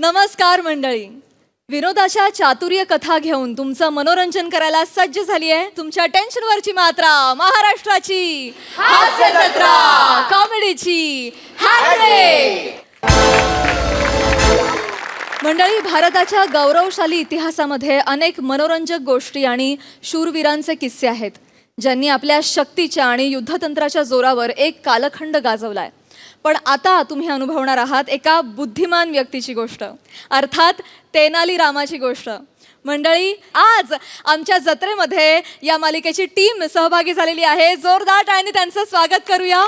नमस्कार मंडळी. विनोदाच्या चातुर्य कथा घेऊन तुमचं मनोरंजन करायला सज्ज झाली आहे तुमच्या टेन्शनवरची मात्रा, महाराष्ट्राची हास्य जत्रा, कॉमेडीची हॅट्रिक. मंडळी, भारताच्या गौरवशाली इतिहासामध्ये अनेक मनोरंजक गोष्टी आणि शूरवीरांचे किस्से आहेत ज्यांनी आपल्या शक्तीच्या आणि युद्धतंत्राच्या जोरावर एक कालखंड गाजवलाय. पण आता तुम्ही अनुभवणार आहात एका बुद्धिमान व्यक्तीची गोष्ट, अर्थात तेनाली रामाची गोष्ट. मंडळी, आज आमच्या जत्रेमध्ये या मालिकेची टीम सहभागी झालेली आहे. जोरदार टाळ्यांनी त्यांचं स्वागत करूया.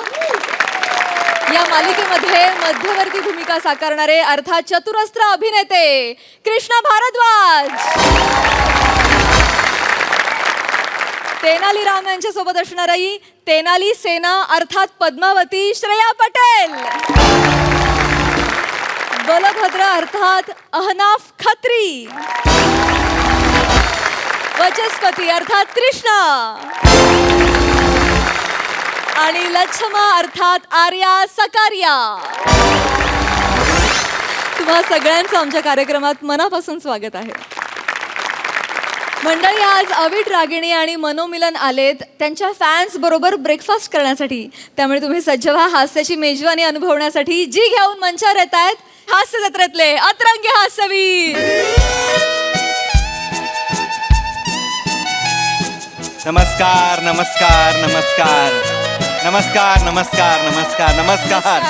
या मालिकेमध्ये मध्यवर्ती भूमिका साकारणारे अर्थात चतुरस्त्र अभिनेते कृष्णा भारद्वाज, तेनाली राम यांच्या सोबत असणारी तेनाली सेना अर्थात पद्मावती श्रेया पटेल, बलभद्र अर्थात अहनाफ खत्री, वचस्पती अर्थात कृष्णा आणि लच्छमा अर्थात आर्या सकारिया. तुम्हा सगळ्यांचं आमच्या कार्यक्रमात मनापासून स्वागत आहे. मंडळी, आज अविट, रागिणी आणि मनोमिलन आलेत त्यांच्या फॅन्स बरोबर ब्रेकफास्ट करण्यासाठी. त्यामुळे तुम्ही सज्ज व्हा हास्याची मेजवानी अनुभवण्यासाठी. जी घेऊन मंचावर येत आहेत हास्य जत्रेतले अतरंगी हास्यवीर. नमस्कार नमस्कार नमस्कार नमस्कार नमस्कार नमस्कार नमस्कार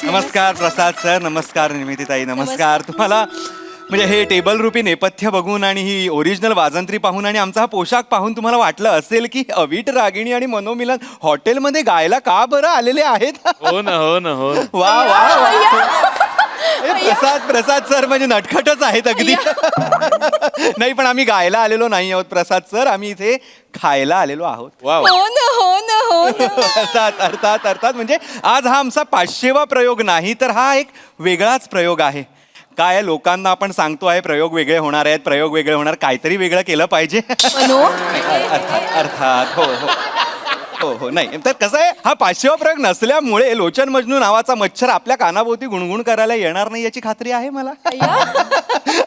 नमस्कार प्रसाद सर, नमस्कार निमितीताई, नमस्कार. तुम्हाला म्हणजे हे टेबल रूपी नेपथ्य बघून आणि ही ओरिजिनल वाजंत्री पाहून आणि आमचा हा पोशाख पाहून तुम्हाला वाटलं असेल की अविट, रागिणी आणि मनोमिलन हॉटेलमध्ये गायला का बरं आलेले आहेत. हो ना हो ना हो. वा वा वा. प्रसाद सर म्हणजे नटखटच आहेत अगदी. नाही, पण आम्ही गायला आलेलो नाही आहोत प्रसाद सर, आम्ही इथे खायला आलेलो आहोत. अर्थात म्हणजे आज हा आमचा 500वा प्रयोग नाही, तर हा एक वेगळाच प्रयोग आहे. काय लोकांना आपण सांगतो आहे प्रयोग वेगळे होणार आहेत, प्रयोग वेगळे होणार, काहीतरी वेगळं केलं पाहिजे. अर्थात हो हो हो हो. नाही तर कसं आहे, हा 500वा प्रयोग नसल्यामुळे लोचन मजनू नावाचा मच्छर आपल्या कानाभोवती गुणगुण करायला येणार नाही याची खात्री आहे मला.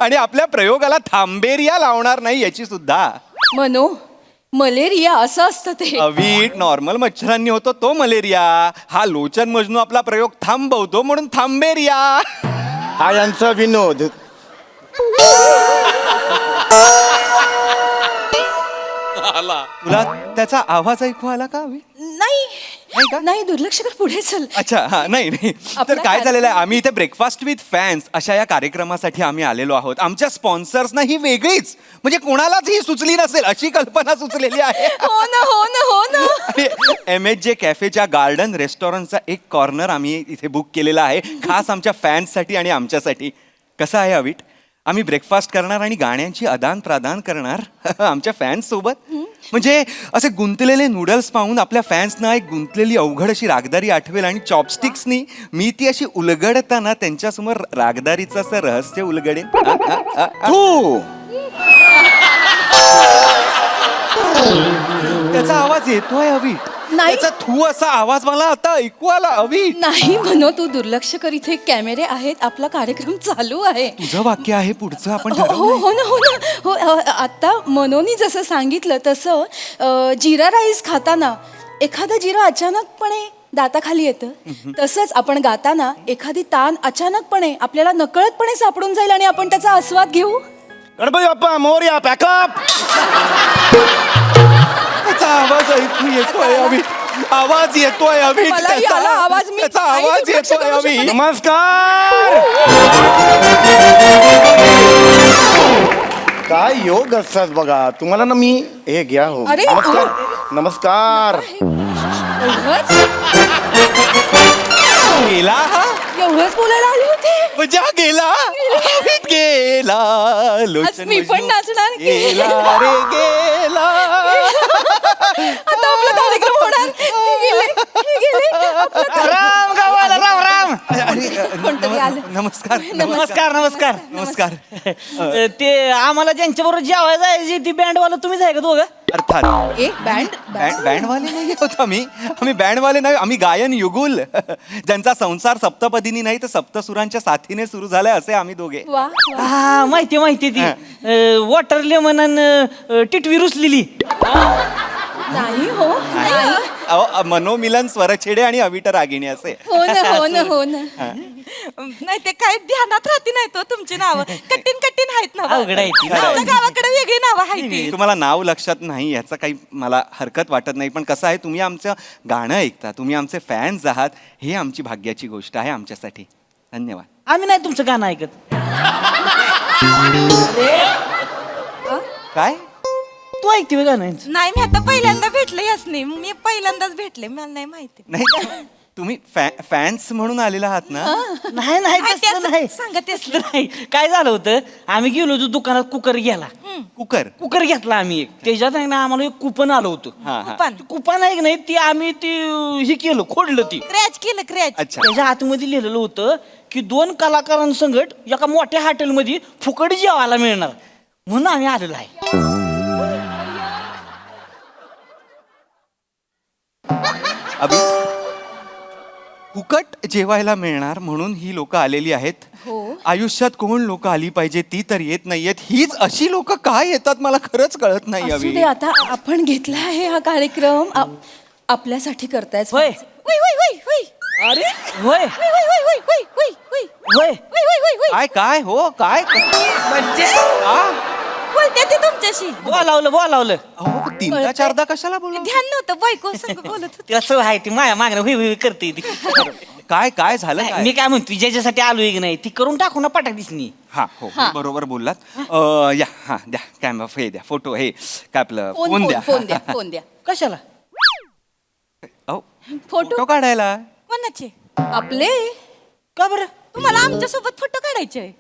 आणि आपल्या प्रयोगाला थांबेरिया लावणार नाही याची सुद्धा. मलेरिया असं असतं ते. अवीट नॉर्मल मच्छरांनी होतो तो मलेरिया, हा लोचन मजनू आपला प्रयोग थांबवतो म्हणून थांबेरिया. हा यांचा विनोद. तुला त्याचा आवाज ऐकू आला का? नाही, दुर्लक्ष कर, पुढे चल. अच्छा, हा नाही तर काय झालेलं आहे, आम्ही इथे ब्रेकफास्ट विथ फॅन्स अशा या कार्यक्रमासाठी आम्ही आलेलो आहोत. आमच्या स्पॉन्सर्सना ही वेगळीच म्हणजे कोणालाच ही सुचली नसेल अशी कल्पना सुचलेली आहे. हो ना. MHJ कॅफेच्या गार्डन रेस्टॉरंटचा एक कॉर्नर आम्ही इथे बुक केलेला आहे खास आमच्या फॅन्ससाठी आणि आमच्यासाठी. कसं आहे अविट, आम्ही ब्रेकफास्ट करणार आणि गाण्यांची आदान प्रदान करणार आमच्या फॅन्स सोबत. म्हणजे असे गुंतलेले नूडल्स पाहून आपल्या फॅन्सना एक गुंतलेली अवघड अशी रागदारी आठवेल आणि चॉपस्टिक्सनी मी ती अशी उलगडताना त्यांच्यासमोर रागदारीचं असं रहस्य उलगडेन. त्याचा आवाज येतोय अविट, त्याचा थू असा आवाज मला आता ऐकू आला. अविट नाही तू दुर्लक्ष कर, इथे कॅमेरे आहेत, आपला कार्यक्रम चालू आहे. तुझं वाक्य आहे पुढचं आपण हो. आता मनोनी जसं सांगितलं तसं जिरा राईस खाताना एखादा जिरा अचानकपणे दाताखाली येतं, तसंच आपण गाताना एखादी तान अचानकपणे आपल्याला नकळतपणे सापडून जाईल आणि आपण त्याचा आस्वाद घेऊ. गणपती बाप्पा मोरया, पॅकअप. त्याचा आवाज ऐकू येतोय अविट, आवाज येतोय अविट, त्याचा आवाज येतोय अविट. नमस्कार. काय योग असतात बघा तुम्हाला ना. मी हे घ्या हो. नमस्कार नमस्कार. गेला हा, एवढंच बोलायला आले होते म्हणजे हा गेला. अविट गेला, लोचन मी पण नाचणार. गेला रे गेला. आता आपला कार्यक्रम होणार. राम गावाला राम राम. कोणतरी नमस्कार नमस्कार नमस्कार नमस्कार ते आम्हाला ज्यांच्याबरोबर जेवायला जायची ती बँडवाला तुम्हीच आहे का दोघं अर्थात एक बँड बँडवाले नाही होत आम्ही बँडवाले नाही, आम्ही गायन युगुल ज्यांचा संसार सप्तपदीनी नाही तर सप्तसुरांच्या साथीने सुरू झालाय असे आम्ही दोघे. वा वा. हा माहिती ती वॉटर लेमन टिटवी रुसलेली. नाही हो नाही अहो, मनोमिलन स्वरछेडे आणि अविट रागिणी असे. हो ना हो ना हो ना नाही ते काय ध्यानात राहती नाही तो तुमची नावं कठीण आहेत ना अवघड आहे ती. आमच्या गावाकडे वेगळी नावं आहेत ती. तुम्हाला नाव लक्षात नाही याचं काही मला हरकत वाटत नाही, पण कसं आहे तुम्ही आमचं गाणं ऐकता, तुम्ही आमचे फॅन्स आहात, हे आमची भाग्याची गोष्ट आहे आमच्यासाठी. धन्यवाद. आम्ही नाही तुमचं गाणं ऐकत. काय तू ऐकते का गाणं? नाही मी आता पहिल्यांदा भेटले याच नाही मी पहिल्यांदाच भेटले मला नाही माहिती नाही तुम्ही फॅन्स म्हणून आलेला आहात ना? नाही तसलं नाही सांगत तसलं नाही. काय झालं होतं आम्ही गेलो होतो दुकानात कुकर घ्यायला. कुकर घेतला आम्ही एक. त्याच्यात आहे ना आम्हाला एक कुपन आलं होतं. कुपन कुपन आहे की नाही ती आम्ही ती हे केलं खोडलं ती. क्रॅच केलं क्रॅच अच्छा त्याच्या आतमध्ये लिहिलेलं होतं की 2 कलाकारांसंगट एका मोठ्या हॉटेलमध्ये फुकट जेवायला मिळणार म्हणून आम्ही आलेलो आहे. अभि फुकट जेवायला मिळणार म्हणून ही लोक आलेली आहेत. आयुष्यात कोण लोक आली पाहिजे ती तर येत नाहीयेत. हीच अशी लोक काय येतात मला खरंच कळत नाही. असू अभि दे आता आपण घेतला आहे हा कार्यक्रम आपल्यासाठी करतायच. होय होय होय होय अरे होय होय होय होय होय होय होय होय होय होय होय होय काय काय हो काय म्हणजे बोलते ते तुमच्याशी बोलावलं अहो, तीनदा चारदा कशाला बोला. ध्यान नव्हतं बायको संग बोलत होते. तिला सवय आहे ती माया मागणं हुई करते ती. काय काय झालं काय? मी काय म्हणतो ज्याच्यासाठी आलोय की नाही ती करून टाकू ना पटाक दिसनी. हा हो बरोबर बोललात. या हा द्या कॅमेरा हे द्या फोटो हे काय आपलं फोन द्या. फोन द्या कशाला अहो, फोटो फोटो काढायला. कोणाचे आपले का बरं तुम्हाला आमच्या सोबत फोटो काढायचे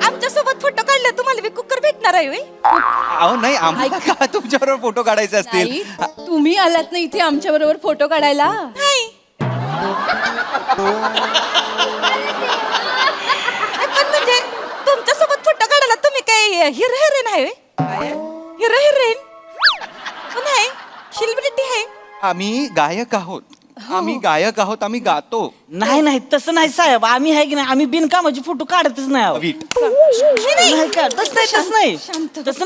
आमच्या सोबत फोटो काढले तुम्हाला बी कुकर भेटणार आहे होय? अहो नाही आम्हाला का तुमच्याबरोबर फोटो काढायचे असतील. नाही तुम्ही आलात ना इथे आमच्या बरोबर फोटो काढायला. नाही पण म्हणजे तुमच्या सोबत फोटो काढायला तुम्ही काय हिरो हिरोईन आहे हिरो हिरोईन नाही सेलिब्रिटी आहे. आम्ही गायक आहोत. आम्ही गातो. नाही तसं नाही साहेब आम्ही आहे की नाही आम्ही बिनकामाचे फोटो काढतच नाही आहोत. वीट. नाही का तसं नाही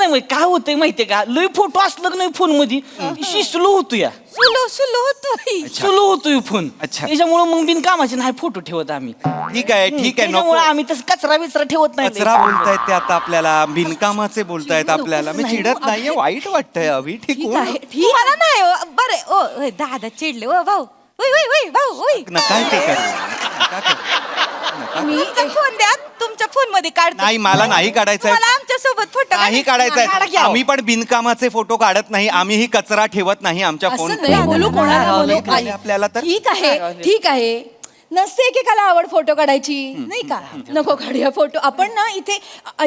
म्हणजे काय होतंय माहितीये का लय फोटो असलं की नाही फोन मध्ये स्लो होतो या सुलो होतोय स्लो होतोय फोन. अच्छा. त्याच्यामुळे मग बिनकामाचे नाही फोटो ठेवत आम्ही. ठीक आहे नको. त्याच्यामुळे आम्ही तसं कचरा बिचरा ठेवत नाही. कचरा बोलतायत ते आता आपल्याला बिनकामाचे बोलतायत आपल्याला. मी चिडत नाहीये वाईट वाटतंय अभि. ठीक ठीक आहे ठीक मला नाही हो. बरं ओ होय, दादा चिडले ओ भाऊ होय होय होय भाऊ होय नका ते करू. तुमचा फोन द्या तुमच्या फोन मध्ये काढतो. नाही मला नाही काढायचंय. मला आमच्या सोबत फोटो नाही काढा काढायचंय. की अहो. आम्ही पण बिनकामाचे फोटो काढत नाही. आम्हीही कचरा ठेवत नाही आमच्या फोन. असं नाही बोलू कोणाला बोलू. आपल्याला तर ठीक आहे नसते एकेकाला आवड फोटो काढायची नाही का नको काढूया फोटो. आपण ना इथे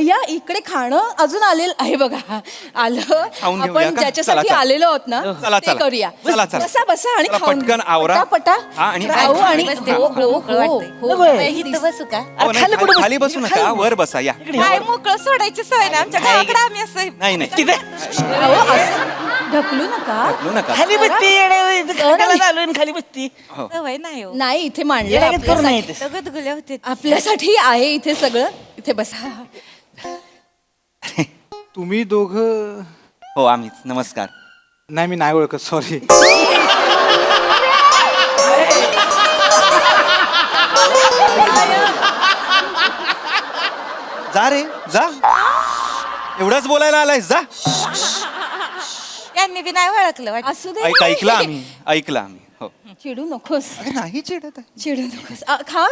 या इकडे खाणं अजून आलेलं आहे बघा आलं खाऊन घेऊया आपण का? ज्याच्यासाठी चला. आलेलो आहोत ना चला, ते चला. करूया. चला. बसा बसा आणि चला, खाऊन पटकन घ्या. आवरा. पटा हा, आणि खाऊ आणि बसते. हो, हो, मोकळं हो, वाटतंय. हो. होय. इथं बसू का हो, नाही, खाली बसू नका वर बसा या. काय मोकळं सोडायची सवय ना आमच्या गावाकडे आम्ही असं नाही नाही तिथे अहो, असं ढकलू नका ढकलू नका. खाली बसती खाली बसती सवय नाही हो नाही इथे मांडलं येड्यागत करू नये आपल्यासाठी. ते. गुदगुल्या होते आपल्यासाठी आहे इथे सगळं इथे बसा. तुम्ही दोघं हो आम्हीच. नमस्कार. नाही मी नाही ओळखत सॉरी. जा रे जा. एवढंच बोलायला आलायस जा. यांनी बी नाही ओळखलं वाटतं. असू दे ऐकलं आम्ही हो. चिडू नकोस अरे नाही चिडत आहे. चिडू नकोस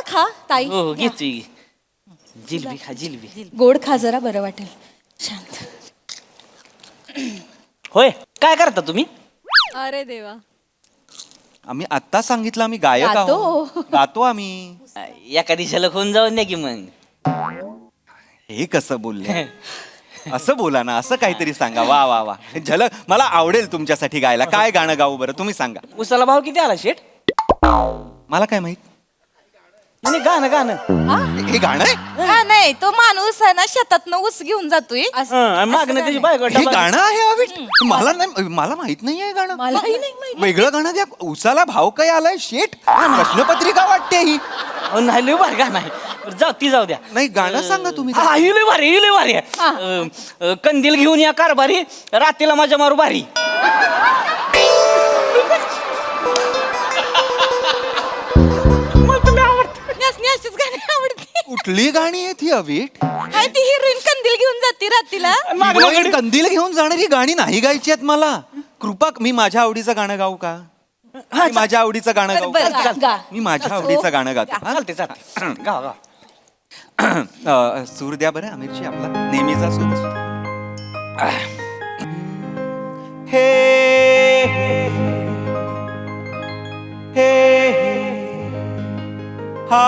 खा ताई हो हो घेतोय जिलबी खा जिलबी. गोड खा जरा बरं वाटेल शांत. होय काय करता तुम्ही अरे देवा. आम्ही आत्ता सांगितलं आम्ही गायक गातो. आहोत. गातो आम्ही. एखादी झलक होऊन जाऊन द्या की मग. हे कसं बोलले असं बोला ना. असं काहीतरी सांगा. वा वा वा झलक मला आवडेल तुमच्यासाठी गायला. काय गाणं गाऊ बरं तुम्ही सांगा. उसाला भाव किती आला शेट? मला काय माहित. नाही गाणं गाणं हे गाणं आहे हा नाही तो माणूस आहे ना शेतातनं ऊस घेऊन जातोय मागणं त्याची बायको हे गाणं आहे अविट मला नाही मला माहित नाही आहे गाणं मलाही नाही माहिती. वेगळं गाणं द्या उसाला भाव काय आलाय शेट प्रश्नपत्रिका वाटते ही नाही लय भारी गाणं आहे बरं, जाऊ ती जाऊ द्या नाही गाणं सांगा तुम्ही हा ही लय भारी ही लय भारी आहे कंदील घेऊन या कारभारी रात्रीला माझ्या मारू भारी अशीच गाणी आवडते कुठली गाणी आहेत ही अविट हाय ती हिरोईन कंदील घेऊन जाते रात्रीला हिरोईन कंदील घेऊन जाणारी गाणी नाही गायची आहेत मला कृपा मी माझ्या आवडीचं गाणं गाऊ का मी माझ्या आवडीचं गाणं गाऊ बरं, का? गा, गा. मी माझ्या आवडीचं गाणं गातो हा? चालते चालते गाव गाव सूर द्या बरं आमिरची आपला नेहमीचा सूर हे हे हा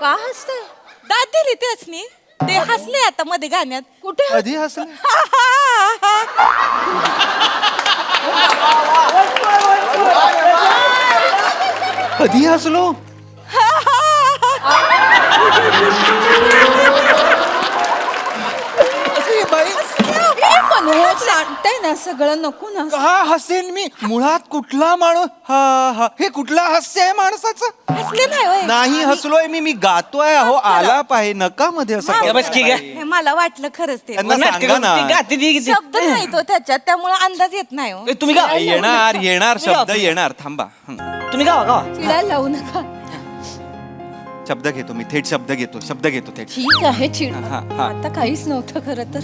का हसतंय? दाद दिली त्याचनी ते हसले आता मध्ये गाण्यात कुठे कधी हसले कधी हसलो अरे बाई मनोहर सांगताय ना सगळं नको ना का हसेन मी मुळात कुठला माणूस हा हा हे कुठला हास्य आहे माणसाचं हसले नाही होय. नाही हसलोय मी गातोय अहो आलाप आहे नका मध्ये असं या करू बस की नका. गे. हे मला वाटलं खरंच ते त्यांना सांगा ना ती गाते ती शब्द नाही तो त्याच्यात त्यामुळे अंदाज येत नाही हो. तुम्ही गा येणार येणार शब्द येणार थांबा तुम्ही गावा गावा चिडायला लावू नका शब्द घेतो मी थेट शब्द घेतो थेट ठीक आहे चिड हा, हा. आता काहीच नव्हतं खरं तर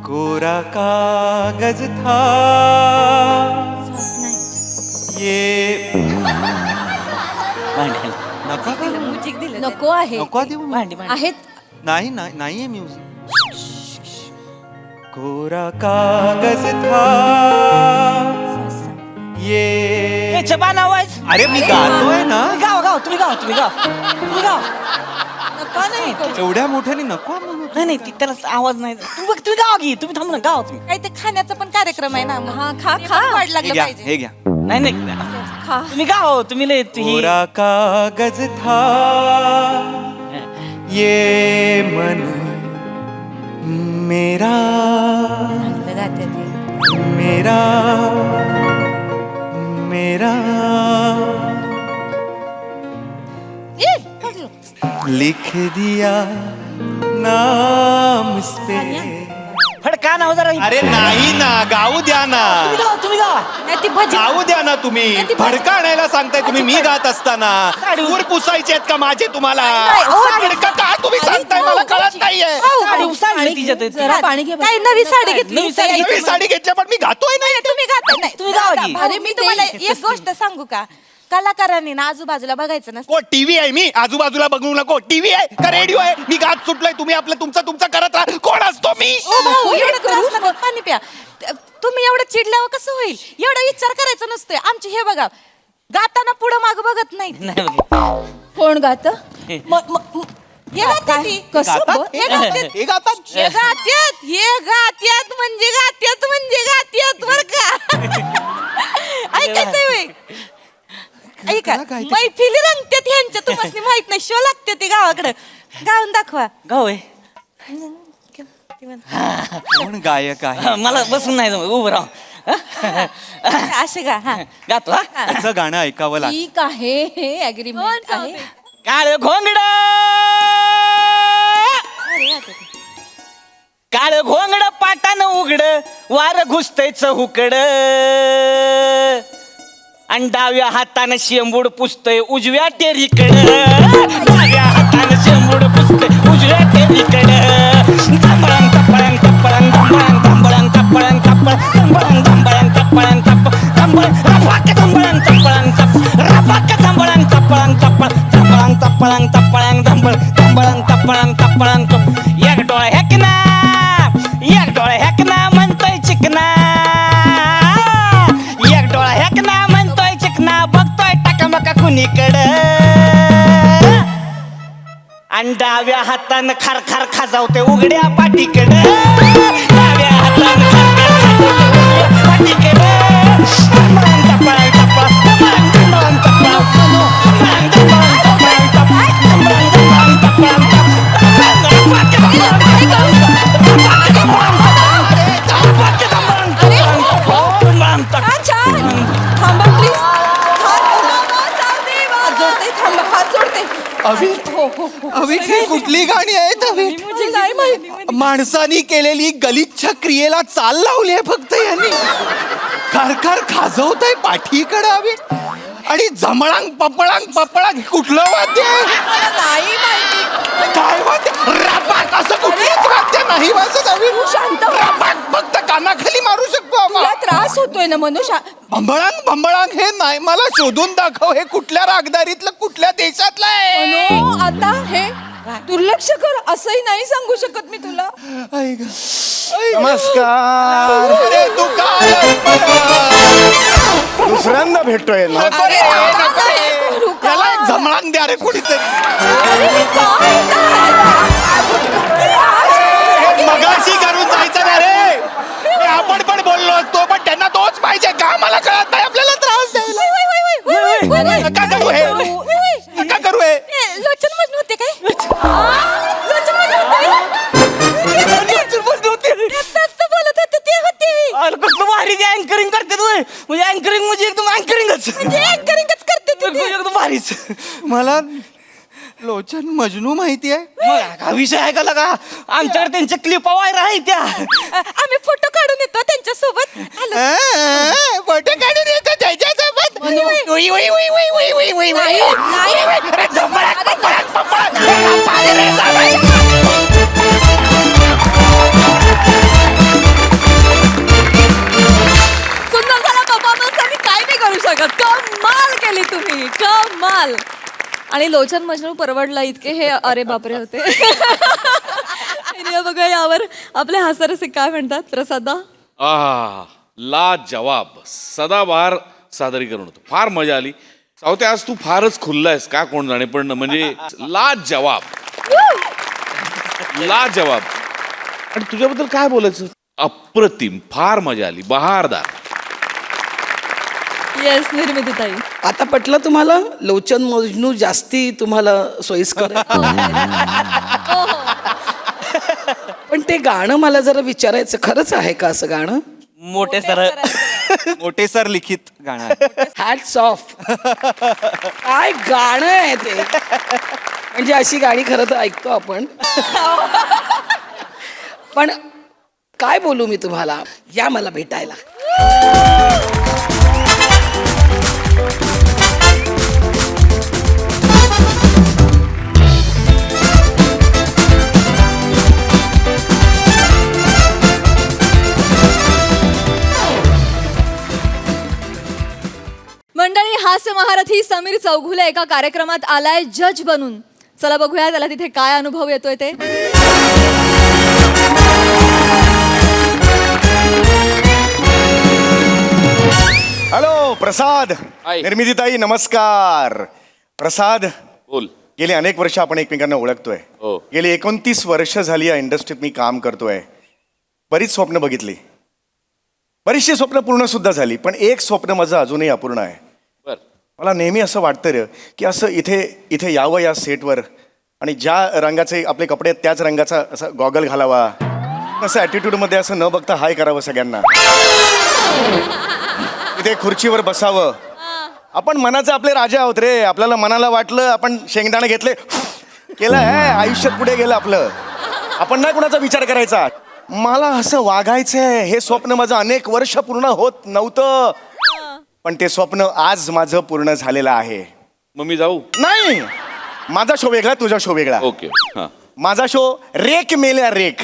कोरा कागज था ये भांडी नका का? म्युझिक दिलं नको आहे नको देऊ भांडी भांडी आहेत नाही नाही नाहीये म्युझिक कोरा कागज था ये छबान आवाज अरे मी गातोय ना गावा गाव तुम्ही गाव तुम्ही गाव नका नाही करू. एवढ्या मोठ्याने नको म्हणू. नाही नाही त्याला आवाज नाही तुम्ही गावा घे तुम्ही थांब ना गावा तुम्ही काही ते खाण्याचा पण कार्यक्रम आहे ना मग. हा, खा, ते खा. पण वाढ हे लागलं घ्या पाहिजे हे घ्या नाही नाही खा. तुम्ही गाव तुम्ही लय ही कोरा कागज था ये मन मेरा चांगलं गाते ते. मेरा मेरा ए, पडलो. लिख दिया नाम इस पे फडका नाव जरा अरे नाही ना गाऊ द्या ना तुम्ही गावा नाही ती भजी गाऊ द्या ना तुम्ही नाही, ती फडका आणायला सांगताय तुम्ही मी गात असताना साडी- सूर पुसायचे आहेत का माझे तुम्हाला नाही, ओ, फडका का तुम्ही सांगताय मला कळत नाहीये साडी उसाडली तिच्यात जरा पाणी घे काही नवी साडी घेतली नवी साडी नवी साडी घेतल्या पण मी गातोय नाही तुम्ही गाता नाही तुम्ही गावा की. अरे मी तुम्हाला एक गोष्ट सांगू का कलाकारांनी ना आजूबाजूला बघायचं नसतं को टीव्ही आहे मी आजूबाजूला बघू नको टीव्ही आहे का रेडिओ आहे मी गात सुटलोय तुम्ही आपलं तुमचं करत राहा कोण असतो मी ओ भाऊ एवढं त्रास नका, पाणी प्या तुम्ही एवढं चिडल्यावर कसं होईल एवढा विचार करायचा नसतोय आमची हे बघा गाताना पुढं माग बघत नाही नाही बघ. कोण गात हे गाते ती. कसं गातात? बघ? हे गातात. हे गातात हे गात्यात म्हणजे गात्यात बर का ऐकायचंय होय ऐका काय ते? मैफिली रंगत्यात ह्यांच्या तुम्हाला माहित नाही शो लागते ते गावाकडे गाऊन दाखवा गाव आहे कोण गायक आहे मला बसून नाही जमत, उभं राहून असे गा हा गातो हा त्याचं गाणं ऐकावं लागतं ठीक आहे हे अग्रीमेंट आहे काळ घोंगड काळ घोंगड पाटानं उघड वार घुसतय चहुकड आणि डाव्या हातानं शेंबूड पुसतय उजव्या टेरीकड डाव्या हातानं शेंबूड पुसतय उजव्या टेरीकड धंबळण तपळण तपळण धंबळण धंबळण तपळण तपळ धंबळण धंबळण तपळण तप धंबळ रफाक धंबळण तपळण तप रफाक धंबळण तपळण तपळ धंबळण तपळण तपळण धंबळ धंबळण तपळण तपळण तप एक डोळा हेकना एक डोळा हेकना म्हणतोय चिकना एक डोळा हेकना म्हणतोय चिकना बघतोय टाकामका कुणीकड आणि डाव्या हातानं खार खार खाजावते उघड्या पाठीकडे डाव्या हातानं खार खार खाजावते उघड्या पाठीकडे टपळांग, टपळांग, टपळांग, टपळांग, टपळांग, टपळांग, टपळांग, टपळांग, टपळांग, टपळांग, टपळांग, टपळांग, हा, छान. थांबा प्लीज. थांबा, हात जोडते. हो, हो, हो. अविट ही कुठली गाणी आहेत अविट? नाही माहिती. माणसानी केलेली गलिच्छ क्रियेला चाल लावली आहे फक्त यांनी. खरखर खाजवतय पाठीकडे अविट आणि जमळांग पपळांग पपळांग कुठलं वाद्य आहे? मला नाही माहिती. काय वाद्य? रपाक असं कुठलंच वाद्य नाही वाजत अविट. तू शांत हो. रपाक फक्त कानाखाली मारू शकतो तुला आपण. त्रास होतोय ना मनुष्य. भंबळांग भंबळांग हे नाही मला शोधून दाखव हे कुठल्या रागदारीतलं कुठल्या देशातलं आहे. मनो, आता हे दुर्लक्ष कर असंही नाही सांगू शकत मी तुला. आई ग. आई ग. नमस्कार. अरे तू काय दुसऱ्यांदा भेटतोय ना. अरे, आता हे करू का? याला एक जमळांग द्या रे कुठीतरी. अरे, हे काय मगाशी करून जायचं ना रे. हे आपण पण बोललो असतो पण त्यांना तोच पाहिजे का मला कळत नाही आपल्याला त्रास द्यायला. नका करू हे. नका करू हे. लोचन मजनू होते काय लोचन मजनू होते बोलत होते ते होते मी. अरे कसं भारी ते अँकरिंग करते तू म्हणजे अँकरिंग म्हणजे एकदम अँकरिंगच म्हणजे अँकरिंगच करते ते. एकदम भारीच मला लोचन मजनू माहिती आहे. मग हा विषय आहे का लगा आमच्याकडे त्यांच्या क्लिपा व्हायरल आहे त्या आम्ही फोटो काढून येतो त्यांच्या सोबत. फोटो काढून येतो त्याच्यासोबत. उई, उई, उई, उई, उई, उई, उई, उई. अरे झपळाक, पपळाक, पपळाक. हे पाणी रे, जावई. सुंदर झाला परफॉर्मन्स आणि काय नाही करू शकत. कमाल केली तुम्ही, कमाल. आणि लोचन मजनू परवडला इतके हे अरे बापरे होते. आणि बघा यावर आपले हास्यरसिक काय म्हणतात प्रसादा. लाजवाब सदाबहार सादरीकरण होतं फार मजा आली. सावते आज तू फारच खुल्लायस का कोण जाणे पण म्हणजे लाजवाब लाजवाब. आणि तुझ्याबद्दल काय बोलायचं अप्रतिम फार मजा आली बहारदार. येस निर्मिती ताई. आता पटलं तुम्हाला लोचन मजनू जास्ती तुम्हाला सोयीस्कर आहे? पण ते गाणं मला जरा विचारायचं खरंच आहे का असं गाणं? मोठे सर मोठे सर लिखित गाणं आहे. Hats off. काय गाणं आहे ते. म्हणजे अशी गाणी खरं तर ऐकतो आपण पण काय बोलू मी तुम्हाला. या मला भेटायला. मंडळी हास्य महारथी समीर चौघुले एका कार्यक्रमात आलाय जज बनून. चला बघूया त्याला तिथे काय अनुभव येतोय ते. हॅलो प्रसाद. हाय. निर्मितीताई नमस्कार. प्रसाद, बोल. गेली अनेक वर्ष आपण एकमेकांना ओळखतोय. हो. गेली 29 वर्ष झाली या इंडस्ट्रीत मी काम करतोय. बरीच स्वप्न बघितली, बरीचशी स्वप्न पूर्ण सुद्धा झाली, पण एक स्वप्न माझं अजूनही अपूर्ण आहे. बर मला नेहमी असं वाटतं रे की असं इथे यावं या सेटवर आणि ज्या रंगाचे आपले कपडे आहेत त्याच रंगाचा असा गॉगल घालावा, असं ॲटिट्यूडमध्ये असं न बघता हाय करावं सगळ्यांना, इथे खुर्चीवर बसावं. आपण मनाचे आपले राजा आहोत रे. आपल्याला मनाला वाटलं आपण शेंगदाणे घेतले केलं आहे, आयुष्यात पुढे गेलं आपलं. आपण नाही कुणाचा विचार करायचा. मला असं वागायचंय हे स्वप्न माझं अनेक वर्ष पूर्ण होत नव्हतं, पण ते स्वप्न आज माझं पूर्ण झालेलं आहे. मग मी जाऊ. नाही, माझा शो वेगळा, तुझा शो वेगळा. ओके हा माझा शो रेक मेल्या रेक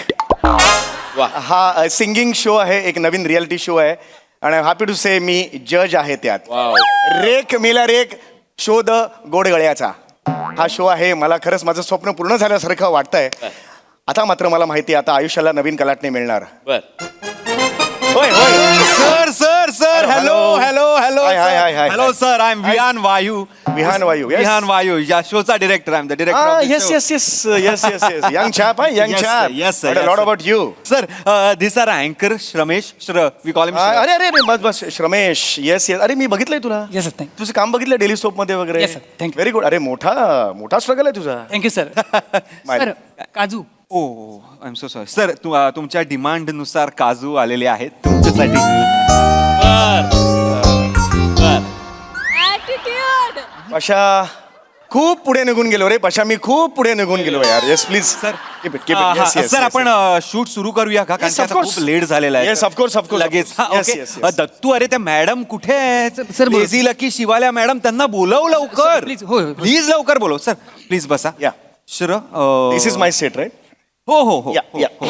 वा हा सिंगिंग शो आहे, एक नवीन रियालिटी शो आहे आणि हॅपी टू से मी जज आहे त्यात. वाव. रेक मेला रेक शोध गोडगळ्याचा हा शो आहे. मला खरंच माझं स्वप्न पूर्ण झाल्यासारखं वाटतंय. आता मात्र मला माहिती आहे आता आयुष्याला नवीन कलाटणी मिळणार. बर होय होय. Sir sir sir hello hello hello hi hi hi hi hello sir I am Vihan Vayu. Vihan Vayu, yes. Vihan Vayu या शोचा director. I am the yes yes yes yes yes yes young chap young chap. Yes, lot about you. Sir this are अँकर Shramesh we call अरे अरे अरे बस बस श्रमेश. Yes yes. अरे मी बघितलंय तुला. Yes sir thank you. तुझं काम बघितलं डेली सोप मध्ये वगैरे. Yes, sir. Thank you. Very good. अरे मोठा स्ट्रगल आहे तुझा. Thank you sir. सर काजू. Oh I am so sorry sir. तुमच्या डिमांडनुसार काजू आलेले आहेत तुमच्यासाठी. पशा खूप पुढे निघून गेलो रे. पशा मी खूप पुढे निघून गेलो यार. Yes please sir sir sir आपण शूट सुरू करूया का? कारण की आता खूप लेट झालेला आहे. येस ऑफकोर्स ऑफकोर्स लगेच हा, Yes, okay. yes, yes. Dattu अरे त्या मॅडम कुठे आहेत? सर, बोल. लेझी लकी शिवाल्या मॅडम त्यांना बोलव लवकर. Sir, please. होय, होय. प्लीज लवकर बोलव सर. प्लीज बसा. या श्र दिस इज माय सेट राईट. हो हो हो या हो, या हो.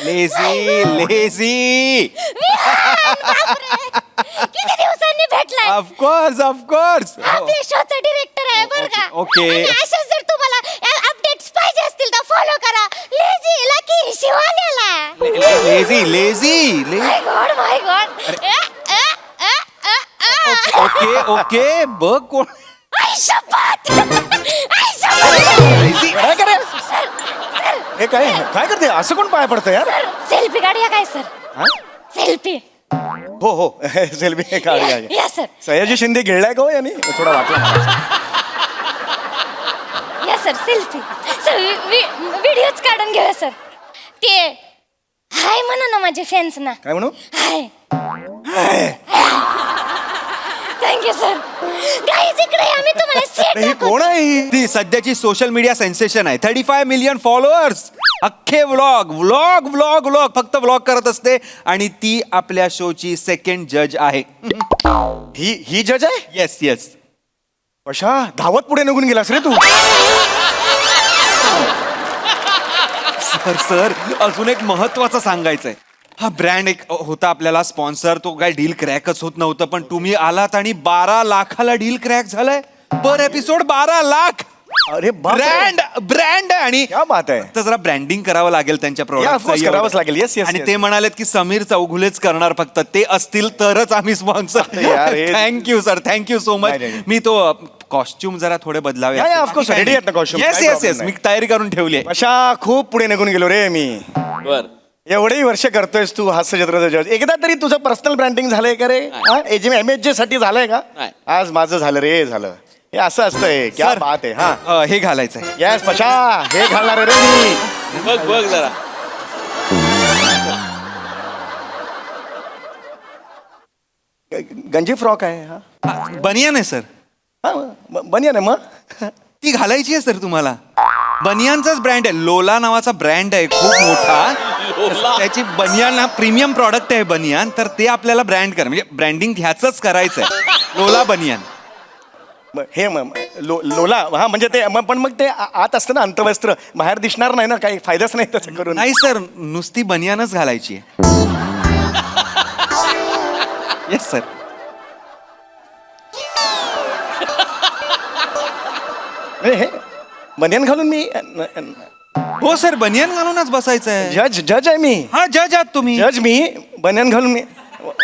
लेझी लेझी किती दिवसांनी भेटलाय. ऑफकोर्स ऑफकोर्स आपल्या शोचा डिरेक्टर आहे बरं का. ओके. आणि अशाच जर तुम्हाला अपडेट्स पाहिजे असतील तर फॉलो करा लेझी लकी शिवाल्याला. लेझी लेझी माय गॉड माय गॉड. ओके ओके बघ कोण आई शपथ आई शपथ. काय करे हे काय काय करते असं कोण पाय पडतं यार. सेल्फी काढूया काय सर. सेल्फी. हो हो सेल्फी काढूया. या सर. सयाजी शिंदे गिळलाय का हो याने थोडा वाटला. या सर सेल्फी. सर व्हिडिओच काढून घेऊया सर. ते हाय म्हणा ना माझे फॅन्स ना. काय म्हणू. हाय. Thank you sir. गाईज इकडे या, मी तुम्हाला सेट ही कोण आहे ही? ती सध्याची सोशल मीडिया सेन्सेशन आहे. 35 मिलियन फॉलोअर्स. अख्खे व्लॉग व्लॉग व्लॉग व्लॉग फक्त व्लॉग करत असते आणि ती आपल्या शोची सेकंड जज आहे. ही जज आहे. Yes yes. कशा धावत पुढे निघून गेलास रे तू. सर सर अजून एक महत्वाचं सांगायचंय. हा ब्रँड एक होता आपल्याला स्पॉन्सर. तो काय डील क्रॅकच होत नव्हतं पण तुम्ही आलात आणि 12 लाखाला डील क्रॅक झालाय. पर एपिसोड 12 लाख. अरे ब्रँड आणि क्या बात आहे. आता जरा ब्रँडिंग करावं लागेल त्यांच्या Yeah, of course, करावंच लागेल. Yes, yes, आणि yes. ते म्हणालेत की समीर चौगुलेच करणार फक्त. ते असतील तरच आम्ही स्पॉन्सर. यार, हे- thank you sir thank you so much. नाही, नाही. मी तो कॉस्ट्युम जरा थोडे बदलावे. Yeah, yeah, of course, ready आहेत ना costume. येस काही येस problem येस नाही. मी तयारी करून ठेवली आहे. कशा खूप पुढे निघून गेलो रे मी. बर एवढेही वर्ष करतोयस तू हास्य चित्राचं जज. एकदा तरी तुझं पर्सनल ब्रँडिंग झालंय का रे. MHJ साठी झालंय का. नाही. आज माझं झालं रे झालं. हे असं असतंय क्या सर, बात आहे. हा हे घालायचंय. येस पशा हे घालणार रे मी. बघ बघ जरा. गंजी फ्रॉक आहे. हा बनियान आहे सर. बनिया ना मग. ती घालायची आहे सर तुम्हाला. बनियानचाच ब्रँड आहे. लोला नावाचा ब्रँड आहे खूप मोठा. त्याची बनियान प्रीमियम प्रॉडक्ट आहे बनियान. तर ते आपल्याला ब्रँड कर म्हणजे ब्रँडिंग ह्याच करायचं आहे. लोला बनियान. हे लोला हा म्हणजे ते पण मग ते आत असतं ना अंतवस्त्र बाहेर दिसणार नाही ना. काही फायदाच नाही त्याचं करून. नाही सर नुसती बनियानच घालायची आहे. Yes sir. हे बनियान घालून मी हो सर बनियान घालूनच बसायचं आहे. जज आहे मी. हा जज आहात तुम्ही. जज मी बनियान घालून मी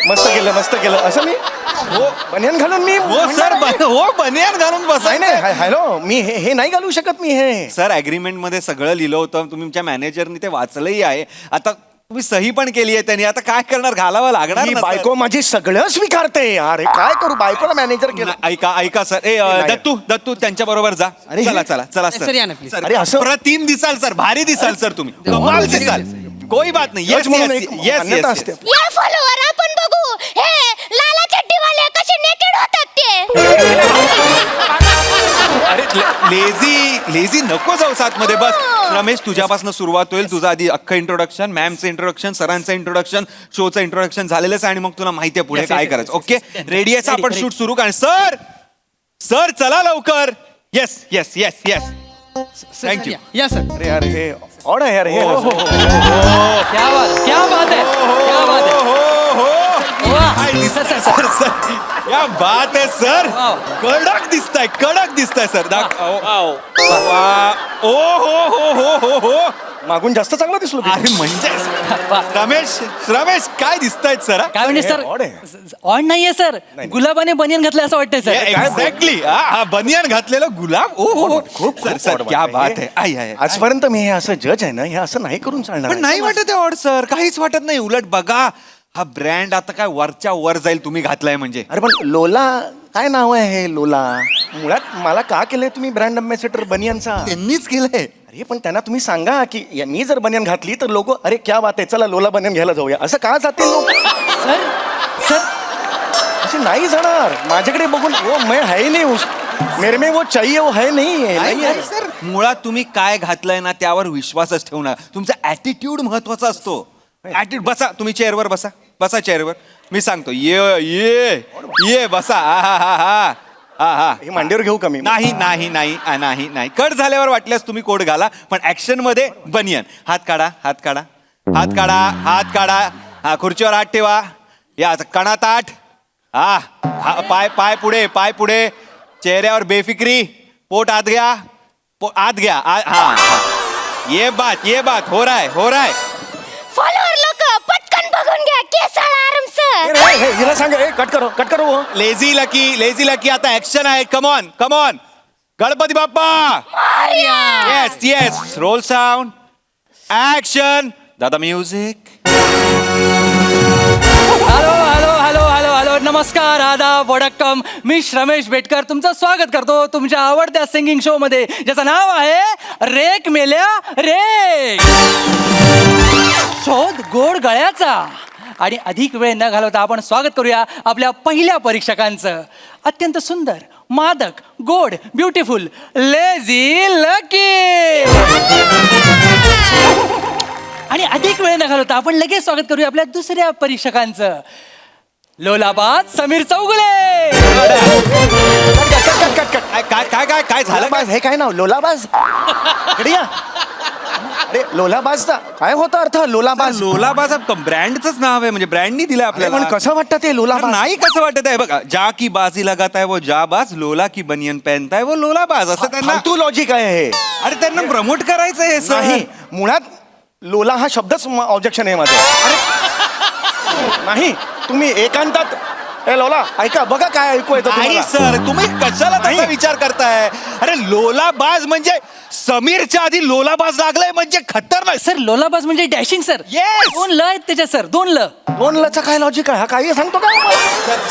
मस्त केलं असं मी. हो बनियान घालून मी. हो सर हो बनियान घालून नाही बसायचं नाही हॅलो मी हे नाही घालू शकत मी हे. सर अग्रीमेंट मध्ये सगळं लिहिलं होतं. तुमच्या मॅनेजरनी ते वाचलंही आहे. आता तुम्ही सही पण केली आहे त्यांनी. आता काय करणार घालावं लागणार ही ना, सर. बायको माझी सगळं स्वीकारते यार. हे काय करू बायकोला मॅनेजर केलं. ऐका सर. दत्तू त्यांच्या बरोबर जा. अरे, चला सर, या ना, please. सर अरे, असं- अप्रतिम दिसाल सर. भारी दिसाल सर तुम्ही. कमाल दिसाल. कोई बात नाही. जज म्हणून एक मान्यता असते. या फॉलोवर आपण बघू हे लाला चड्डीवाले कसे नेकेड होतात ते. अरे लेझी नको जाऊ साथ मध्ये. बस रमेश तुझ्यापासून सुरुवात होईल. तुझं आधी अख्खं इंट्रोडक्शन मॅमचं इंट्रोडक्शन सरांचं इंट्रोडक्शन शोचं इंट्रोडक्शन झालेलंच आणि मग तुला माहिती आहे पुढे Yes, काय yes, करायचं. yes, okay yes, yes. Ready आहे आपण Ready, शूट सुरू करा. सर चला लवकर. Yes yes yes yes. Thank you. या सर. अरे यार हे ऑड आहे यार हे. क्या बात है क्या बात है. सर क्या बात है सर, कडक दिसताय सर. ओ हो. मागून जास्त चांगला दिसलो की. अरे म्हणजे रमेश काय दिसतायत सर. काय म्हणजे सर odd आहे. ऑन नाहीये सर गुलाबाने बनियन घातलं असं वाटतंय सर एक्झॅक्टली बनियान घातलेलं गुलाब. ओ खूप सर क्या बात आहे. आई. आजपर्यंत मी हे असं जज आहे ना, हे असं नाही करून चालणार. पण नाही वाटत आहे ऑड सर, काहीच वाटत नाही. उलट बघा हा ब्रँड आता काय वरच्या वर जाईल तुम्ही घातलाय म्हणजे. अरे पण लोला काय नाव आहे हे लोला? मुळात मला का केलंय तुम्ही ब्रँड अम्बॅसेडर बनियनचा? त्यांनीच केलंय. अरे पण त्यांना तुम्ही सांगा की मी जर बनियन घातली तर लोक अरे क्या बात आहे, चला लोला बनियन घ्यायला जाऊया, असं का जातील लोक? सर सर असे नाही जाणार. माझ्याकडे बघून वो मैं है नहीं मेरे में वो चाहिए वो है नहीं है. सर मुळात तुम्ही काय घातलंय ना त्यावर विश्वासच ठेवणार. तुमचा ऍटिट्यूड महत्वाचा असतो. ऍटिट्यूड. बसा तुम्ही चेअरवर बसा चेअरवर. मी सांगतो ये बसा. हा हे मांडीवर घेऊ का मी? नाही कट झाल्यावर वाटल्यास तुम्ही कोट घाला, पण ऍक्शन मध्ये बनियन. हात काढा. हा खुर्चीवर हात ठेवा. या कणा ताठ. पाय पुढे. चेहऱ्यावर बेफिक्री. पोट आत घ्या. हा. ये बात हो रहा है. फॉलोअर लोक पटकन बघून घ्या केसाळ आराम सर. हिला सांगा कट करो वो. लेझी लकी आता ऍक्शन आहे. Come on Ganpati Bappa. Yes roll sound action. दादा म्युझिक. हॅलो नमस्कार आदाब वडक्कम. मी रमेश बेटकर तुमचं स्वागत करतो तुमच्या आवडत्या सिंगिंग शो मध्ये ज्याचं नाव आहे रेक मेल्या रेक. शोध गोड गळ्याचा. आणि अधिक वेळ न घालवता आपण स्वागत करूया आपल्या पहिल्या परीक्षकांचं. अत्यंत सुंदर, मादक, गोड, ब्युटिफुल, लेझी लकी. आणि अधिक वेळ न घालवता आपण लगेच स्वागत करूया आपल्या दुसऱ्या परीक्षकांचं. लोलाबाद समीर चौगुले. काय झालं. लोलाबाज हे काय नाव? लोलाबाज इकडे या. अरे लोलाबाजचा काय होता अर्थ? लोलाबाज ब्रँडच नाव आहे, म्हणजे ब्रँडनी दिलं आपल्याला. पण कसं वाटतं ते लोलाबाज? नाही कसं वाटत आहे बघा. जा की बाजी लगाता है वो जाबाज, लोला की बनियन पहनता है वो लोलाबाज. असं त्यांना फालतू लॉजिक आहे हे. अरे त्यांना प्रमोट करायचं आहे सर. नाही मुळात लोला हा शब्दच ऑब्जेक्शन आहे माझं. अरे नाही तुम्ही एकांतात लोला ऐका बघा काय ऐकू येतं नाही तुम्हाला. सर तुम्ही कशाला तसा विचार करताय. अरे लोलाबाज म्हणजे समीरच्या आधी लोलाबाज लागलाय म्हणजे खतरनाक. सर लोलाबाज म्हणजे डॅशिंग सर. Yes. 2 ल आहेत त्याच्या सर 2 ल. दोन लचा काय लॉजिक आहे? हा काही सांगतो का?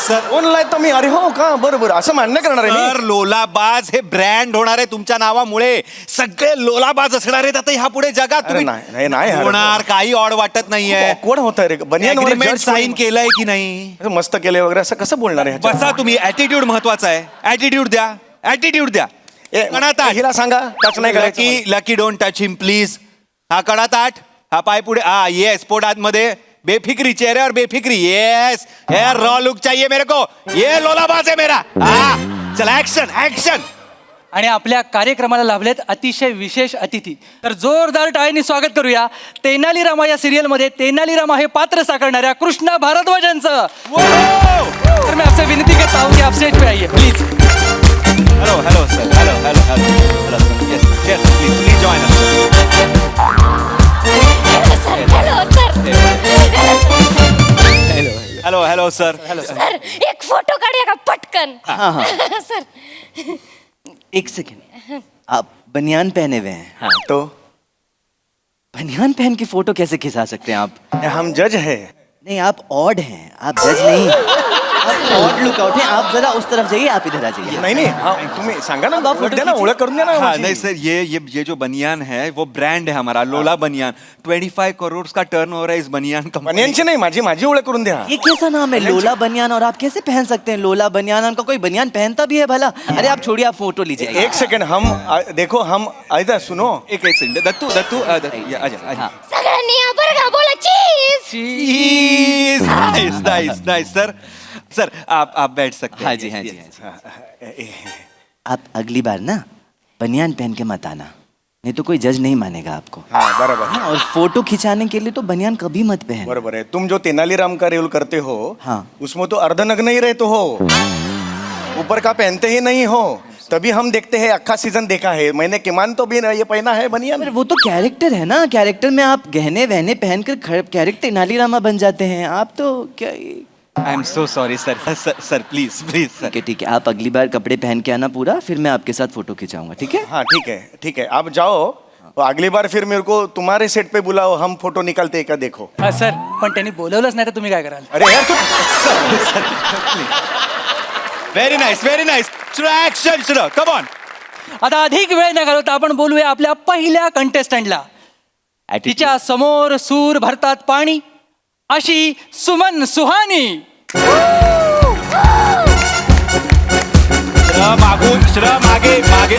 सर दोन ला तर मी अरे हो का बरोबर असं मान्य करणार आहे सर लोलाबाज हे ब्रँड होणार आहे तुमच्या नावामुळे. सगळे लोलाबाज असणार आहेत आता ह्या पुढे जगात. अरे नाही, नाही होणार. काही ऑड वाटत नाहीये. कोण होत रे? बनियन साईन केलंय की नाही. मस्त केलंय वगैरे असं कसं बोलणार आहे? बसा तुम्ही. ऍटिट्यूड महत्वाचा आहे. ऍटिट्यूड द्या. हिला सांगा टच नाही करायचं. Lucky don't touch him please. हा कडा ताट. हा पाय पुढे. हा येस पोट आतमध्ये. बेफिक्री चेहऱ्यावर बेफिक्री. येस हेयर रॉ लुक चाहिए मेरे को. ये लोलाबाज है मेरा. हा चला ऍक्शन. आणि आपल्या कार्यक्रमाला लाभलेत अतिशय विशेष अतिथी. तर जोरदार टाळ्यांनी स्वागत करूया तेनाली रामा या सिरियल मध्ये तेनाली रामा हे पात्र साकारणाऱ्या कृष्णा भारद्वाजांचं. तर मैं आपसे विनती करता हूँ कि आप स्टेज पे आइए please. Hello sir. Hello yes please join us. Hello sir. Sir एक फोटो काढूया का पटकन. सर एक सेकेंड. आप बनियान पहने हुए हैं. तो बनियान पहन के फोटो कैसे खिंचा सकते हैं आप? हम जज है. नहीं आप ऑड हैं, आप जज नहीं. आप ऑड लुक आउट हैं. आप जरा उस तरफ जाइए, आप इधर आ जाइए. नाही तुम्ही सांगा ना द्या ना ओळख करून द्या ना. हाँ नहीं सर ये जो बनियान है वो ब्रांड है हमारा लोला बनियान. 25 करोड़ का टर्नओवर है इस बनियान कंपनी. बनियानची नाही माझी ओळख करून द्या. ये कैसा नाम है लोला बनियान? और आप कैसे पहन सकते हैं लोला बनियान? उनका कोई बनियान पहनता भी है भला? अरे आप छोड़िए, आप फोटो लीजिए. एक सेकंड हम देखो हम इधर सुनो. एक सेकंड. दत्तू आजा. सगळ्यांनी या बरं का बोला चीज. नाइस सर आप बैठ सकते हैं. हाँ जी. आप अगली बार ना बनियान पहन के मत आना, नहीं तो कोई जज नहीं मानेगा आपको। हाँ बराबर हाँ, और फोटो खिंचाने के लिए तो बनियान कभी मत पहन। बराबर है। तुम जो तेनालीराम का रोल करते हो, हाँ। उसमें तो अर्धनग्न ही रहते हो, ऊपर का पहनते ही नहीं हो, तभी हम देखते हैं। अक्खा सीजन देखा है मैंने, किमान तो भी ये पहना है बनियान। पर वो तो कैरेक्टर है ना, कैरेक्टर में आप गहने वहने पहनकर कैरेक्टर तेनालीरामा बन जाते हैं। आप तो क्या I am so sorry sir, sir please please sir. ठीक है ठीक है, आप अगली बार कपड़े पहन के आना पूरा, फिर मैं आपके साथ फोटो खिंचाऊंगा, ठीक है? हाँ ठीक है ठीक है, आप जाओ। तो अगली बार फिर मेरे को तुम्हारे सेट पे बुलाओ, हम फोटो निकालते हैं का देखो। सर पण त्यांनी बोलवलंच नाही तर तुम्ही काय कराल? अरे यार तू very nice very nice. Action सुरू, कम ऑन. आता अधिक वेळ न घालवता आपण बोलूया आपल्या पहिल्या कंटेस्टंटला. तिच्या समोर सूर भरतात पाणी अशी सुमन सुहानी. मागून श्र मागे मागे.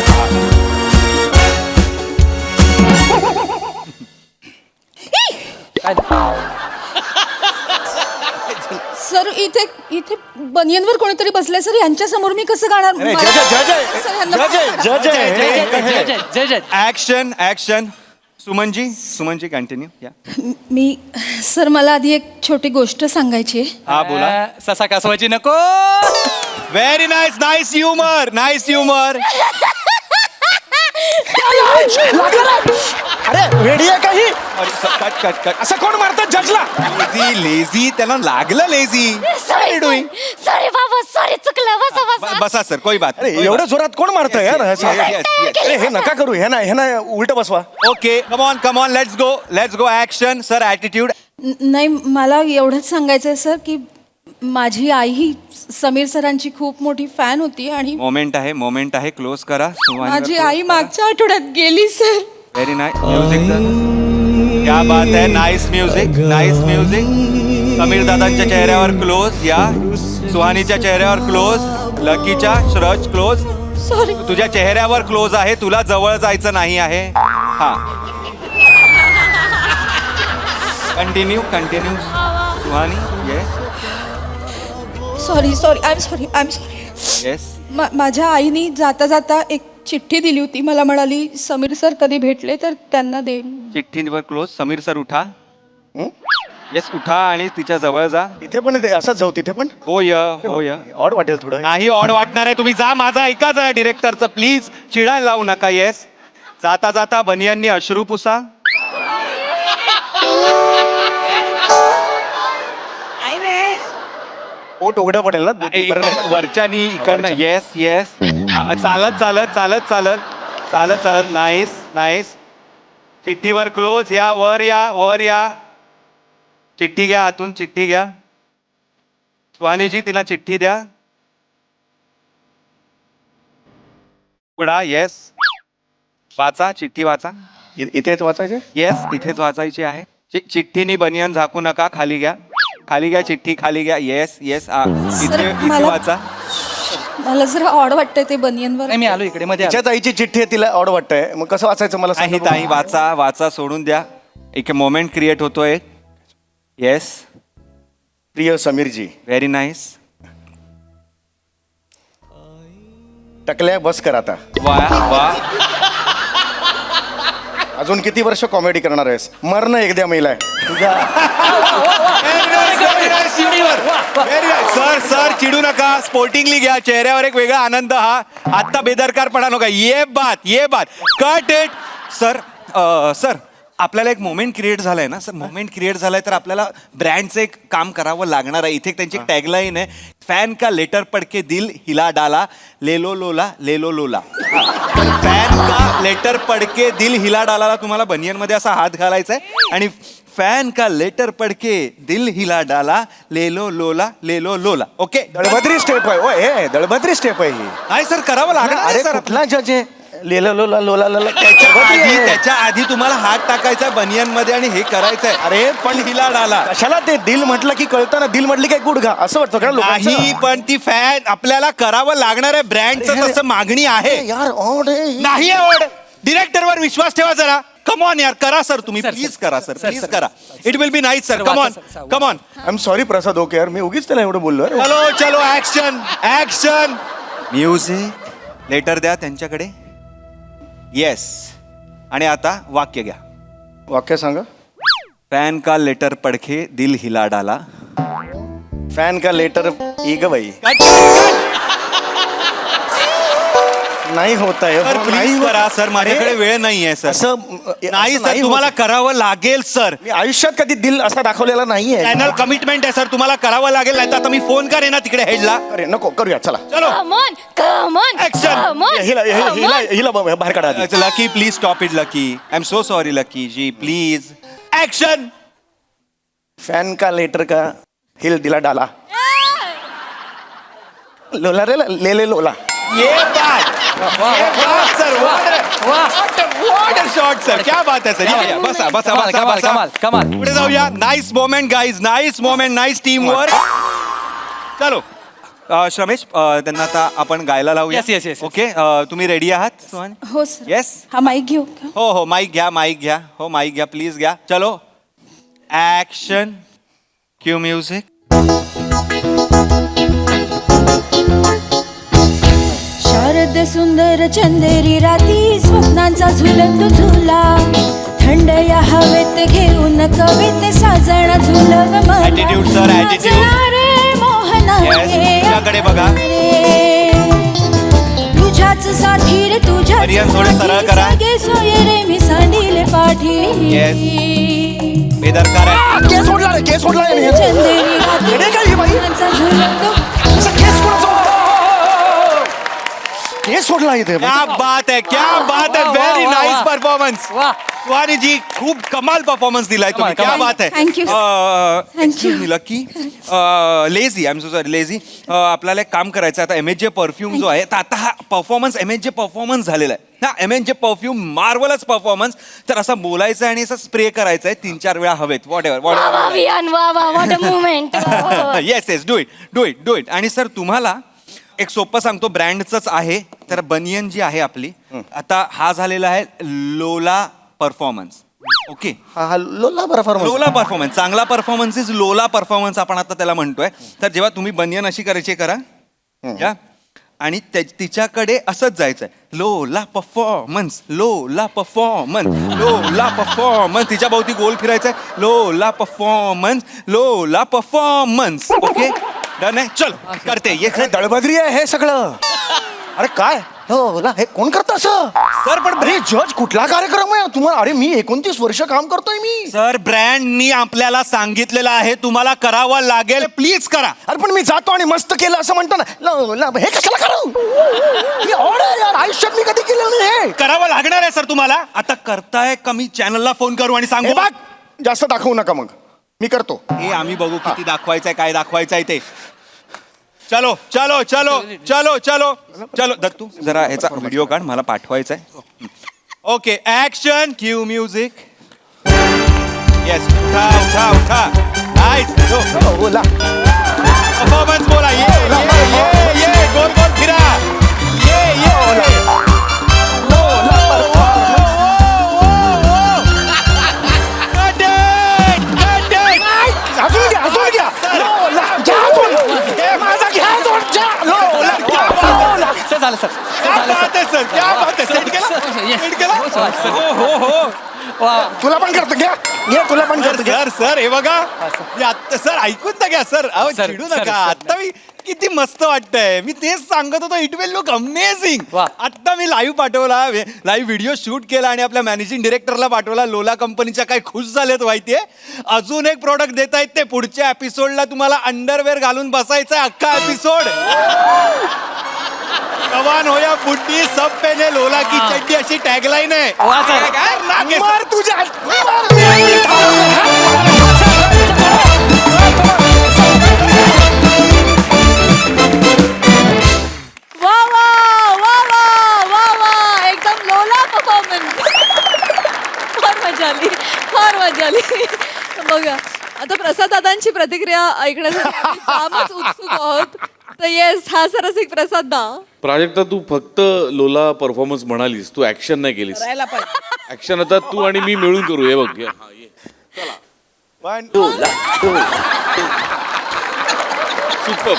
सर इथे इथे बनियनवर कोणीतरी बसलंय सर, यांच्या समोर मी कसं गाणार? अरे, मला- जज आहे, सर, यांना- जज आहे, जज आहे. जय जय जय जय. Action action. सुमनजी कंटिन्यू. या मी सर मला आधी एक छोटी गोष्ट सांगायची आहे. हा बोला. ससा कासवाची नको. Very nice nice humour nice humour. अरे रेडी आहे काही? Cut cut cut. असं कोण मारतात जजला? लेझी लेझी, त्याला लागलं लेझी. सॉरी बाबा, सॉरी चुकलं. बसा बसा. बसा सर, कोई बात. अरे एवढं जोरात कोण मारतं यार असं? Yes, yes, yes. अरे हे नका करू, हे ना उलट बसवा. Okay come on let's go action. Sir attitude. नाही मला एवढंच सांगायचं आहे सर की माझी आई ही समीर सरांची खूप मोठी फॅन होती आणि मोमेंट आहे क्लोज करा. माझी आई मागच्या आठवड्यात गेली सर. Very nice music. क्या बात है, nice music nice music. Sameer दादांच्या चेहऱ्यावर क्लोज. या सुहानीच्या चेहऱ्यावर क्लोज. लकीच्या श्रज क्लोज. सॉरी. तुझ्या चेहऱ्यावर क्लोज आहे, तुला जवळ जायचं नाही आहे. हा continue Suhani. Yes sorry I am sorry. Yes. माझ्या आईनी जाता जाता एक चिठ्ठी दिली होती. मला म्हणाली समीर सर कधी भेटले तर त्यांना देईन. चिठ्ठीवर क्लोज. समीर सर उठा. येस उठा आणि तिच्या जवळ जा. तिथे पण ते असंच जाऊ तिथे पण. होय ऑड वाटेल थोडं. नाही ऑड वाटणार आहे. तुम्ही जा, माझा ऐका जरा डिरेक्टरचं प्लीज. चिडायला लावू नका. येस. जाता जाता बनियांनी अश्रू पुसा. पोट उघडं पडेल ना वरच्यानी इकडनं. Yes yes. चालत नाईस. चिठ्ठीवर क्लोज. या वर या. चिठ्ठी घ्या आतून, चिठ्ठी घ्या. स्वानीजी तिला चिठ्ठी द्या. उघडा. येस. वाचा चिठ्ठी वाचा. इथेच वाचायचे. येस तिथेच वाचायची आहे. चिठ्ठीनी बनियान झाकू नका. खाली घ्या चिठ्ठी खाली घ्या. येस इथे मला- वाचा. मला जरा ऑड वाटतंय ते बनियनवर. नाही मी आलो इकडे मध्ये आलो. तिच्याच आईची चिठ्ठी आहे, तिला ऑड वाटतंय. मग कसं वाचायचं मला सांगा ताई वाचा सोडून द्या. एक मोमेंट क्रिएट होतोय. येस. प्रिय समीरजी. Very nice. टकल्या बस कर आता. वा. अजून किती वर्ष कॉमेडी करणार आहेस? मरण एकदा महिला आहे तुझ्या. सर चिडू नका. स्पोर्टिंगली घ्या. चेहऱ्यावर एक वेगळा आनंद. हा आत्ता बेदरकारपणा नका. ये बात कट इट. सर आपल्याला एक मोमेंट क्रिएट झालाय ना सर. मोमेंट क्रिएट झालाय तर आपल्याला ब्रँडचं एक काम करावं लागणार आहे. इथे त्यांची टॅगलाईन आहे, फॅन का लेटर पडके दिल हिला डाला लेलो लोला. फॅन का लेटर पडके दिल हिला डाला तुम्हाला बनियनमध्ये असा हात घालायचा आहे आणि फॅन का लेटर पडके दिल हिला डाला लेलो लोला. ओके. दळभद्री स्टेप आहे. ओ हे दळभद्री स्टेप आहे ही. नाही सर करावं लागणार. अरे सर कुठला जज आहे? लेला लोला लोला लोला त्याच्या आधी तुम्हाला हात टाकायचा बनियन मध्ये आणि हे करायचंय. अरे पण हिला डाला. कशाला ते दिल म्हटलं की कळतं ना. दिल म्हटली काय गुडघा असं वाटतं का लोकांचं? नाही पण ती फॅन आपल्याला करावं लागणार आहे. ब्रँडचं तसं मागणी आहे. यार ऑड आहे. नाही आवड. डिरेक्टरवर विश्वास ठेवा जरा. कम ऑन यार, करा सर तुम्ही. प्लीज करा सर, प्लीज करा. It will be nice sir. Come on. I am sorry Prasad okay यार, मी उगीच त्याला एवढं बोललो. चलो ऍक्शन. म्युझिक. लेटर द्या त्यांच्याकडे. येस आणि आता वाक्य घ्या. वाक्य सांगा. फॅन का लेटर पडखे दिल हिला डाला. फॅन का लेटर ग बाई. नाही होत आहे. सर प्लीज करा सर, माझ्याकडे वेळ नाहीये सर. असं नाही सर, तुम्हाला करावं लागेल सर. मी आयुष्यात कधी दिल असा दाखवलेला नाहीये. चॅनल कमिटमेंट आहे सर, तुम्हाला करावं लागेल. नाही तर आता मी फोन करेन ना तिकडे हेडला. अरे नको करूया चला. चलो Come on, Action. हिला बाहेर काढा आधी. Lucky please stop it Lucky. I am so sorry Lucky ji, please action. Fan का लेटर का हिल दिला डाला. लोला रे ले लोला. ये बात sir, what a shot sir, क्या बात है सर. या, बसा बसा कमाल, बसा कमाल, बसा. कमाल, कमाल. पुढे जाऊया. Nice moment guys, nice moment, nice team work. चलो श्रमेश, त्यांना आता आपण गायला लावूया. Yes, yes, yes. ओके, तुम्ही रेडी आहात सुहान? हो सर. येस. हा माईक घेऊ का? हो हो, माईक घ्या, माईक घ्या. हो माईक घ्या, प्लीज घ्या. चलो ऍक्शन. Q music. शारद सुंदर चंदेरी राती स्वप्नांचा झुलत झुला. थंड या हवेत घेऊन कवित साजण झुलव मला. Attitude, sir, attitude. नाचला रे मोहना Yes, हे तुझ्याकडे बघा. रे. तुझ्याच साठी रे तुझ्याच हरियान, थोडं सरळ करा. सगळे सोय रे मी सांडिले पाठी. बेदरकार आहे. केस सोडला रे, केस सोडला रे. चंदेरी राती येडे काय ही बाई? स्वप्नांचा झुलत. असा केस कोणाचा? केस सोडला इथे. क्या बात है, क्या बात है. वाह, व्हेरी वाह, नाईस वाह. परफॉर्मन्स. वाह. सुहानी जी, खूप कमाल परफॉर्मन्स दिलाय तुम्ही. कमाल, क्या कमाल. बात है. Thank you, sir. Thank you. Lucky lazy, I am so sorry lazy. आपल्याला एक काम करायचं आहे आता. MHJ परफ्यूम जो आहे, तर आता हा परफॉर्मन्स MHJ परफॉर्मन्स झालेला आहे ना. MHJ परफ्यूम मार्वलच परफॉर्मन्स. तर असं बोलायचं आहे आणि असं स्प्रे करायचं आहे 3-4 वेळा हवेत. What ever. Vian, wow, what a moment. Yes yes, do it do it do it. आणि सर तुम्हाला एक सोपं सांगतो, ब्रँडच आहे. तर बनियन जी आहे आपली, आता हा झालेला आहे लोला परफॉर्मन्स. ओके, हा लोला परफॉर्मन्स. लोला परफॉर्मन्स, चांगला परफॉर्मन्स इज लोला परफॉर्मन्स आपण आता त्याला म्हणतोय. तर जेव्हा तुम्ही बनियन अशी करायची करा या, आणि तिच्याकडे असंच जायचंय. लोला परफॉर्मन्स, लोला परफॉर्मन्स, लोला परफॉर्मन्स. तिच्या भोवती गोल फिरायचंय. लोला परफॉर्मन्स, लोला परफॉर्मन्स. ओके डन आहे. चलो करते. हे दळबद्री आहे हे सगळं. अरे काय हो हे कोण करतं असं? सर पण अरे जज कुठला कार्यक्रम आहे तुम्हाला? अरे मी 29 वर्ष काम करतोय मी. सर ब्रँडनी आपल्याला सांगितलेलं आहे तुम्हाला करावं लागेल, प्लीज करा. अरे पण मी जातो आणि मस्त केलं असं म्हणतो ना. हे कशाला करू? मी ऑर्डर यार, आयुष्यात मी कधी केलं नाही हे. करावं लागणार आहे सर तुम्हाला. आता करताय का मी चॅनलला फोन करू आणि सांगू? हे बघ, जास्त दाखवू नका मग. मी करतो. हे आम्ही बघू किती दाखवायचंय, काय दाखवायचंय ते. चलो चलो चलो चलो चलो चलो. दत्तू जरा ह्याचा व्हिडिओ काढ, मला पाठवायचा आहे. Okay action. Q music. Yes, उठा उठा उठा. नाईस. बोला. परफॉर्मन्स बोला. ये गोल गोल फिरा. ये अजून घ्या, अजून घ्या. लोला, घ्या अजून. माझा घ्या अजून. घ्या. लोला, घ्या. लोला. सर झालं सर. क्या बात है सर, क्या बात है. सेट केला, सेट केला. हो. वा. तुला पण करतो. घ्या घ्या, तुला पण करतो. घ्या. सर सर हे बघा. हे आत्ता सर ऐकून तर घ्या सर. अहो सर, चिडू सर, नका. सर. आता मी किती मस्त वाटतंय. मी तेच सांगत होतो, इट विल लुक अमेझिंग. वा. आता मी लाईव्ह पाठवला, लाईव्ह व्हिडिओ शूट केला आणि आपल्या मॅनेजिंग डिरेक्टरला पाठवला. लोला कंपनीच्या काय खुश झालेत माहितीये. अजून एक प्रोडक्ट देत आहेत ते. पुढच्या एपिसोडला तुम्हाला अंडरवेअर घालून बसायचा अख्खा एपिसोड. जवान हो या बुड्ढी सब पेने लोला की चड्डी अशी टॅगलाईन आहे. वा सर. मार तुझ्या. वा वा वा वा वा वा, एकदम लोला परफॉर्मन्स. फार मजा आली, फार मजा आली. बघा आता प्रसाद दादांची प्रतिक्रिया ऐकण्यासाठी आम्ही फारच उत्सुक आहोत. तर येस, हा सरसिक प्रसाद दा. प्राजक्ता, तू फक्त लोला परफॉर्मन्स म्हणालीस, तू ऍक्शन नाही केलीस. ऍक्शन आता तू आणि मी मिळून करू. हे बघ. सुपर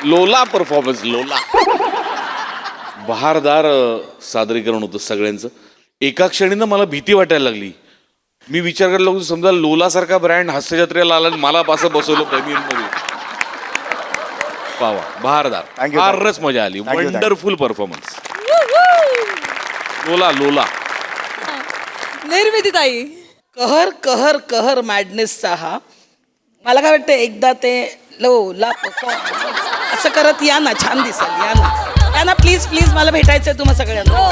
लोला परफॉर्मन्स. लोला बहारदार सादरीकरण होतं सगळ्यांचं. एका क्षणी ना मला भीती वाटायला लागली. मी विचार करायला लागलो समजा लोलासारखा ब्रँड हास्यजत्रेला आला आणि मला असं बसवलं बनियनमध्ये. वा वा, बहारदार. Thank you, फारच मजा आली. Thank you. Wonderful performance. लोला निर्मिती ताई. कहर कहर कहर मॅडनेसचा हा. मला काय वाटतं एकदा ते ला असं करत या ना, छान दिसेल. या ना प्लीज प्लीज, मला भेटायचंय तुम्हा सगळ्यांना.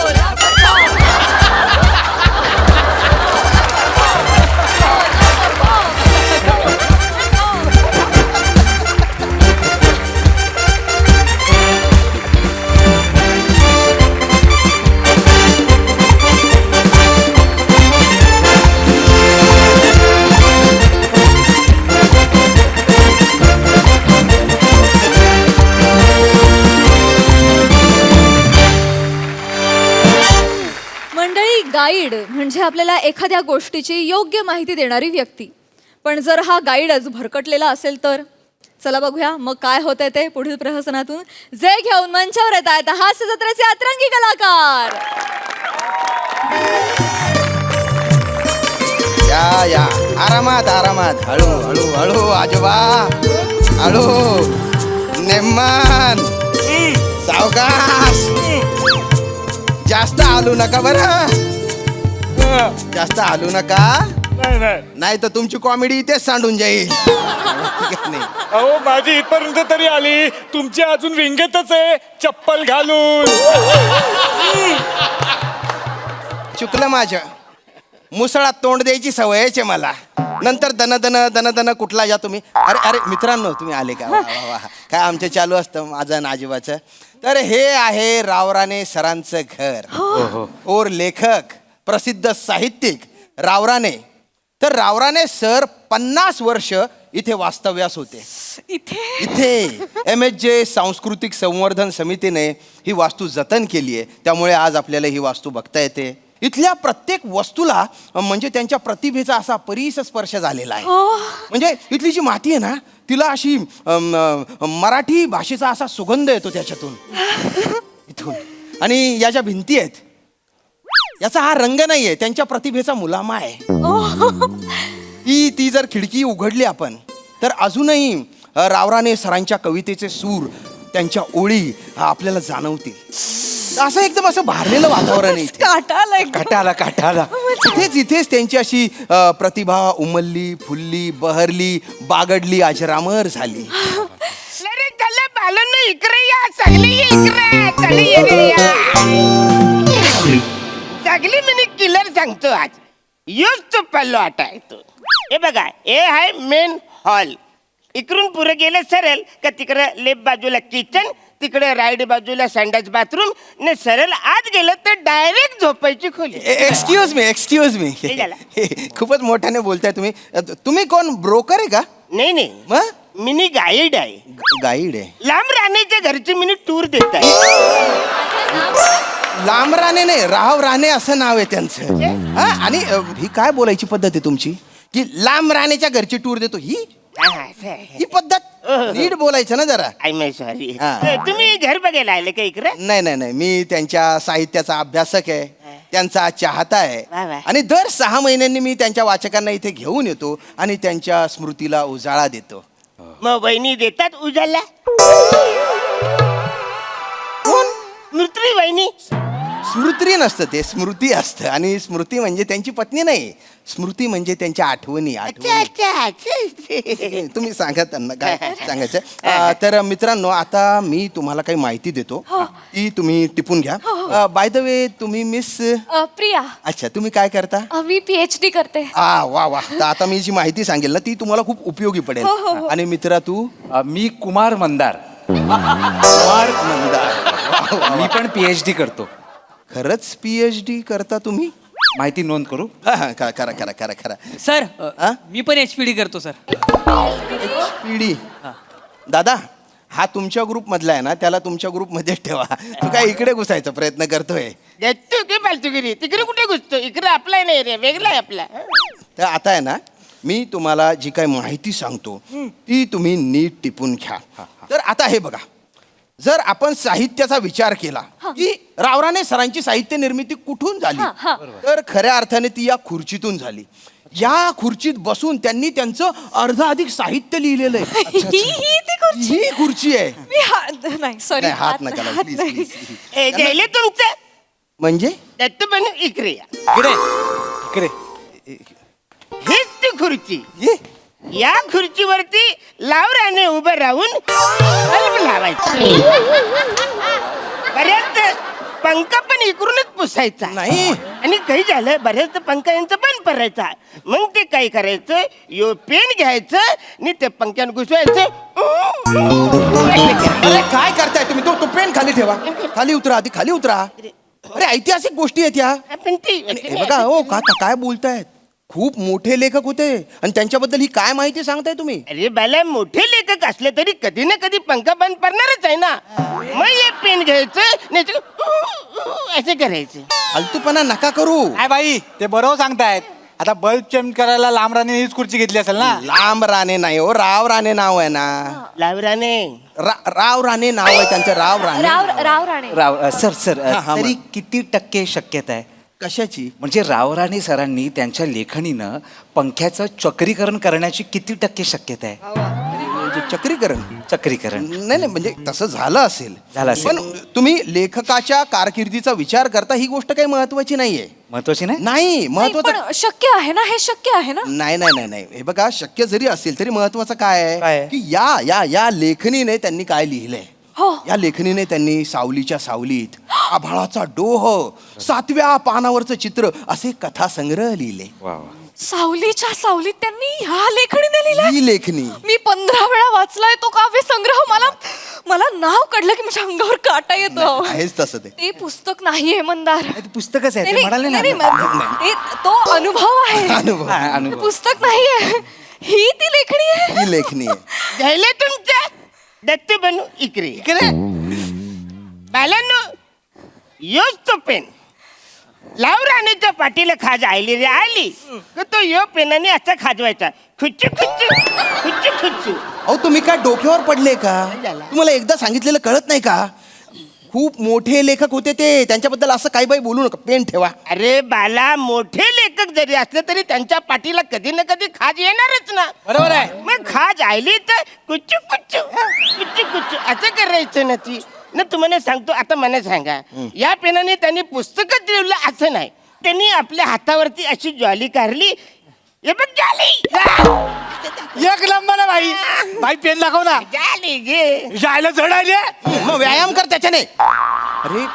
मंडळी, गाईड म्हणजे आपल्याला एखाद्या गोष्टीची योग्य माहिती देणारी व्यक्ती. पण जर हा गाईडच भरकटलेला असेल तर चला बघूया मग काय होतंय ते पुढील प्रहसनातून. जे घेऊन मंचावर येत आहेत हास्य जत्रेचे अतरंगी कलाकार. या आरामात आरामात, हळू हळू हळू आजोबा, हळू. नेमान सावकाश, जास्त आलू नका बरं, जास्त आलू नका, नाही तर तुमची कॉमेडी इथेच सांडून जाईल. नाही, अहो माझी इथपर्यंत तरी आली, तुमची अजून विंगतच आहे चप्पल घालून. चुकलं माझं. मुसळात तोंड द्यायची सवयच आहे मला. नंतर दन दन दन दन कुठला जा तुम्ही. अरे अरे मित्रांनो, तुम्ही आले का? वा वा वा. काय आमचं चालू असतं माझं आणि आजोबाचं. तर हे आहे रावराणे सरांचं घर. और लेखक प्रसिद्ध साहित्यिक रावराणे. तर रावराणे सर 50 वर्ष इथे वास्तव्यास होते. इथे MHJ सांस्कृतिक संवर्धन समितीने ही वास्तू जतन केली आहे. त्यामुळे आज आपल्याला ही वास्तू बघता येते. इथल्या प्रत्येक वस्तूला म्हणजे त्यांच्या प्रतिभेचा असा परीस स्पर्श झालेला आहे. म्हणजे इथली जी माती आहे ना, तिला अशी मराठी भाषेचा असा सुगंध येतो त्याच्यातून, इथून. आणि या ज्या भिंती आहेत याचा हा रंग नाहीये, त्यांच्या प्रतिभेचा मुलामा आहे. ती जर खिडकी उघडली आपण तर अजूनही रावराणे सरांच्या कवितेचे सूर, त्यांच्या ओळी आपल्याला जाणवतील. असं एकदम असं भारलेलं वातावरण आहे. काटाला इथेच त्यांची अशी प्रतिभा उमलली, फुलली, बहरली, बागडली, अजरामर झाली. सगळी मी किलर सांगतो आज. योच तो पल्लो आटा आहे तो. हे बघा, हे आहे मेन हॉल. इकडून पुढे गेलं सरळ का तिकडे लेफ्ट बाजूला किचन, तिकडे राईट बाजूला संडास बाथरूम, ने सरळ आत गेलं तर डायरेक्ट झोपायची खोली. एक्सक्यूज मी खूपच मोठ्याने बोलताय तुम्ही. तुम्ही कोण, ब्रोकर आहे का? नाही मग मिनी गाईड आहे. गाईड आहे? लांब राहण्याच्या घरची मिनी टूर देत आहे. लांब राणे नाही, राव राणे असं नाव आहे त्यांचं. आणि ही काय बोलायची पद्धत आहे तुमची की लांब राणेच्या घरची टूर देतो? ही पद्धत नीट बोलायचं ना जरा. I my sorry. तुम्ही घर बघायला आले का इकडे? नाही, मी त्यांच्या साहित्याचा अभ्यासक आहे, त्यांचा चाहता वा आहे. वा. आणि दर 6 महिन्यांनी मी त्यांच्या वाचकांना इथे घेऊन येतो आणि त्यांच्या स्मृतीला उजाळा देतो. मग वहिनी देतात उजाला? कोण? स्मृती वहिनी. स्मृती नसतं ते, स्मृती असतं. आणि स्मृती म्हणजे त्यांची पत्नी नाही, स्मृती म्हणजे त्यांच्या आठवणी. तुम्ही सांगा त्यांना काय सांगायचं. तर मित्रांनो, आता मी तुम्हाला काही माहिती देतो, ती तुम्ही टिपून घ्या. बाय द वे, तुम्ही मिस प्रिया. अच्छा, तुम्ही काय करता? मी PhD करते. वा. तर आता मी जी माहिती सांगेल ना, ती तुम्हाला खूप उपयोगी पडेल. आणि मित्रा तू? मी कुमार मंदार. कुमार मंदार. मी पण PhD करतो. खरंच PhD करता तुम्ही? माहिती नोंद करू? करा. सर मी पण HPD करतो सर. पिढी. दादा, हा तुमच्या ग्रुप मधला आहे ना, त्याला तुमच्या ग्रुप मध्ये ठेवा. तू काय इकडे घुसायचा प्रयत्न करतोय? देतो की फालतूगिरी. तिकडे कुठे घुसतो? इकडे आपला नाही रे, वेगळा आहे आपला. तर आता आहे ना, मी तुम्हाला जी काही माहिती सांगतो ती तुम्ही नीट टिपून घ्या. तर आता हे बघा, जर आपण साहित्याचा विचार केला की रावराणे सरांची साहित्य निर्मिती कुठून झाली तर खऱ्या अर्थाने ती या खुर्चीतून झाली. या खुर्चीत बसून त्यांनी त्यांचं अर्धाधिक साहित्य लिहिलेलं आहे. ही खुर्ची आहे. नाही सॉरी नाही, हात नका लावू, please, please. गेले तुमचं म्हणजे दत्तू बनू इकडे या. इकडे हीच ती खुर्ची. ये या खुर्चीवरती लावराने उभं राहून बल्ब लावायचं. बऱ्याच पंख पण इकडूनच पुसायचा नाही. आणि काही झालं बऱ्याच पंख यांचं बंद पडायचा. मग ते काय करायचं यो पेन घ्यायचं आणि ते पंख्यान घुसवायचं. अरे काय करताय तुम्ही? तो पेन खाली ठेवा. खाली उतरा, आधी खाली उतरा. अरे ऐतिहासिक गोष्टी आहेत या. पण ती हे बघा हो काय बोलतायत? खूप मोठे लेखक होते आणि त्यांच्याबद्दल ही काय माहिती सांगताय तुम्ही? अरे बाला मोठे लेखक असले तरी कधी ना कधी पंख बंद पडणारच आहे ना. मग हे पेन घ्यायचं नाही तर असं करायचं. फालतूपणा नका करू. काय बाई ते बरोबर सांगतायत. आता बल्ब चेंज करायला लांब राणे हीच खुर्ची घेतली असेल ना. लांब राणे नाही हो, राव राणे नाव आहे ना. लावराने राव राणे नाव आहे त्यांचं. राव राणे. राव राणे सर हा, तरी किती टक्के शक्यता आहे? कशाची? म्हणजे रावराणे सरांनी त्यांच्या लेखणीनं पंख्याचं चक्रीकरण करण्याची किती टक्के शक्यता आहे? म्हणजे चक्रीकरण नाही म्हणजे तसं झालं असेल. पण तुम्ही लेखकाच्या कारकिर्दीचा विचार करता ही गोष्ट काही महत्वाची नाहीये. महत्वाची नाही. नाही महत्वाचं पण शक्य आहे ना, हे शक्य आहे ना. नाही हे बघा, शक्य जरी असेल तरी महत्वाचं काय आहे की या लेखणीने त्यांनी काय लिहिलंय. या लेखणीने त्यांनी सावलीच्या सावलीत, आभाळाचा डोह, 7व्या पानावरचं चित्र असे कथासंग्रह लिहिले. सावलीच्या सावलीत त्यांनी ह्या लेखणीने लिहिलं. ही लेखणी मी 15 वेळा वाचलाय तो काव्य संग्रह. मला नाव काढलं की माझ्या अंगावर काटा येतो. आहेच तसं ते पुस्तक नाहीये मंदार. पुस्तकच आहे ते म्हणाले ना. तो अनुभव आहे. अनुभव. पुस्तक नाहीये. ही ती लेखणी आहे. ही लेखणी आहे. घ्यायला तुमचं दत्तू बनू इकडे बालांनो योच तो पेन लावरानेच्या पाठीला खाज आली रे आली तर तो यो पेनाने असा खाजवायचा. खुच्चू खुच्चू खुच्चू खुच्चू. अहो तुम्ही काय डोक्यावर पडले का? तुम्हाला एकदा सांगितलेलं कळत नाही का? खूप मोठे लेखक होते ते, त्यांच्याबद्दल असं काही बाई बोलू नका. पेन ठेवा. अरे बाला मोठे लेखक जरी असले तरी त्यांच्या पाठीला कधी ना कधी खाज येणारच ना. बरोबर आहे. मग खाज आली तर कुच्चू कुच्चू कुच्चू कुच्चू असं करायचं ना. ती ना तुम्हाला सांगतो. आता मला सांगा, या पेनाने त्यांनी पुस्तकच लिहिलं असं नाही. त्यांनी आपल्या हातावरती अशी ज्वाली काढली. हे बघ ज्वाली. एक लंबा ना बाई. बाई पेन दाखव ना. ज्वाली घे. जायला जड आली. मग व्यायाम कर त्याच्याने. अरे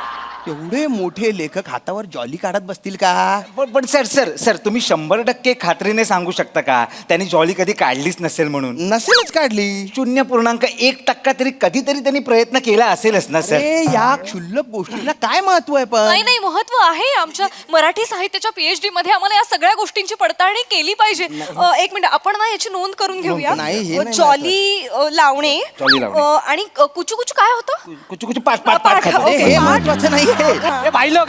एवढे मोठे लेखक हातावर जॉली काढत बसतील का? पण सर तुम्ही 100% खात्रीने सांगू शकता का त्यांनी जॉली कधी काढलीच नसेल म्हणून? नसेलच काढली. 0.1% तरी कधीतरी त्यांनी प्रयत्न केला असेलच ना सर. अरे या क्षुल्लक गोष्टीला काय महत्व आहे? पण नाही महत्व आहे. आमच्या मराठी साहित्याच्या PhD मध्ये आम्हाला या सगळ्या गोष्टींची पडताळणी केली पाहिजे. एक मिनिट, आपण ना याची नोंद करून घेऊया. नाही, हे नाही जॉली लावणे जॉली लावणे. आणि कुचू कुचू काय होतं? कुचू पाच खात. अरे, हे महत्वाचं नाही. बाई लोक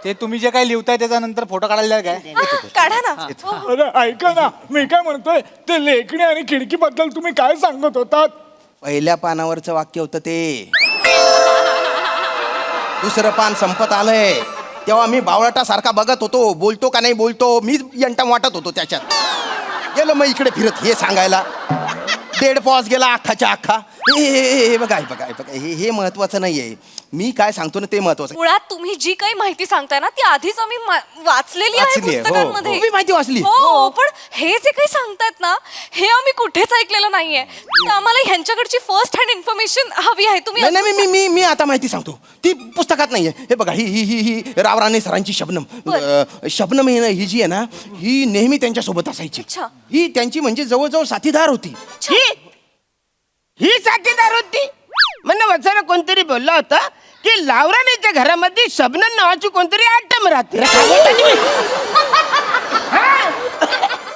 ते तुम्ही जे काही लिहिताय त्याच्यानंतर फोटो काढायला काय? काढा ना. अरे ऐका ना, मी काय म्हणतोय ते लेखणी आणि खिडकी बद्दल तुम्ही काय सांगत होतात? पहिल्या पानावरचं वाक्य होतं ते. दुसरं पान संपत आलंय तेव्हा मी बावळाटासारखा बघत होतो, बोलतो का नाही बोलतो. मी यंटम वाटत होतो त्याच्यात. गेलो मग इकडे फिरत हे सांगायला. 1.5 पॉज गेला अख्खाच्या अख्खा. हे बघा हे महत्वाचं नाहीये. मी काय सांगतो ना ते महत्वाचं. मुळात तुम्ही जी काही माहिती सांगताय ना ती आधीच आम्ही वाचलेली आहे वाचली आहे, हो, पुस्तकांमध्ये. हो. तुम्ही माहिती वाचली? हो, पण हे जे काही सांगतायत ना हे आम्ही कुठेच ऐकलेलं नाहीये. तर आम्हाला ह्यांच्याकडची फर्स्ट हँड इन्फॉर्मेशन हवी आहे. तुम्ही नाही मी आता माहिती सांगतो. ती पुस्तकात नाहीये. हे बघा ही रावराणे सरांची शबनम. शबनम ही जी आहे ना ही नेहमी त्यांच्या सोबत असायची. अच्छा. ही त्यांची म्हणजे जवळजवळ साथीदार होती. ही साथीदार होती. म्हणणं वचना कोणतरी बोलला होता की लावरानेच्या घरामध्ये शबनम नावाची कोणतरी आटम राहते.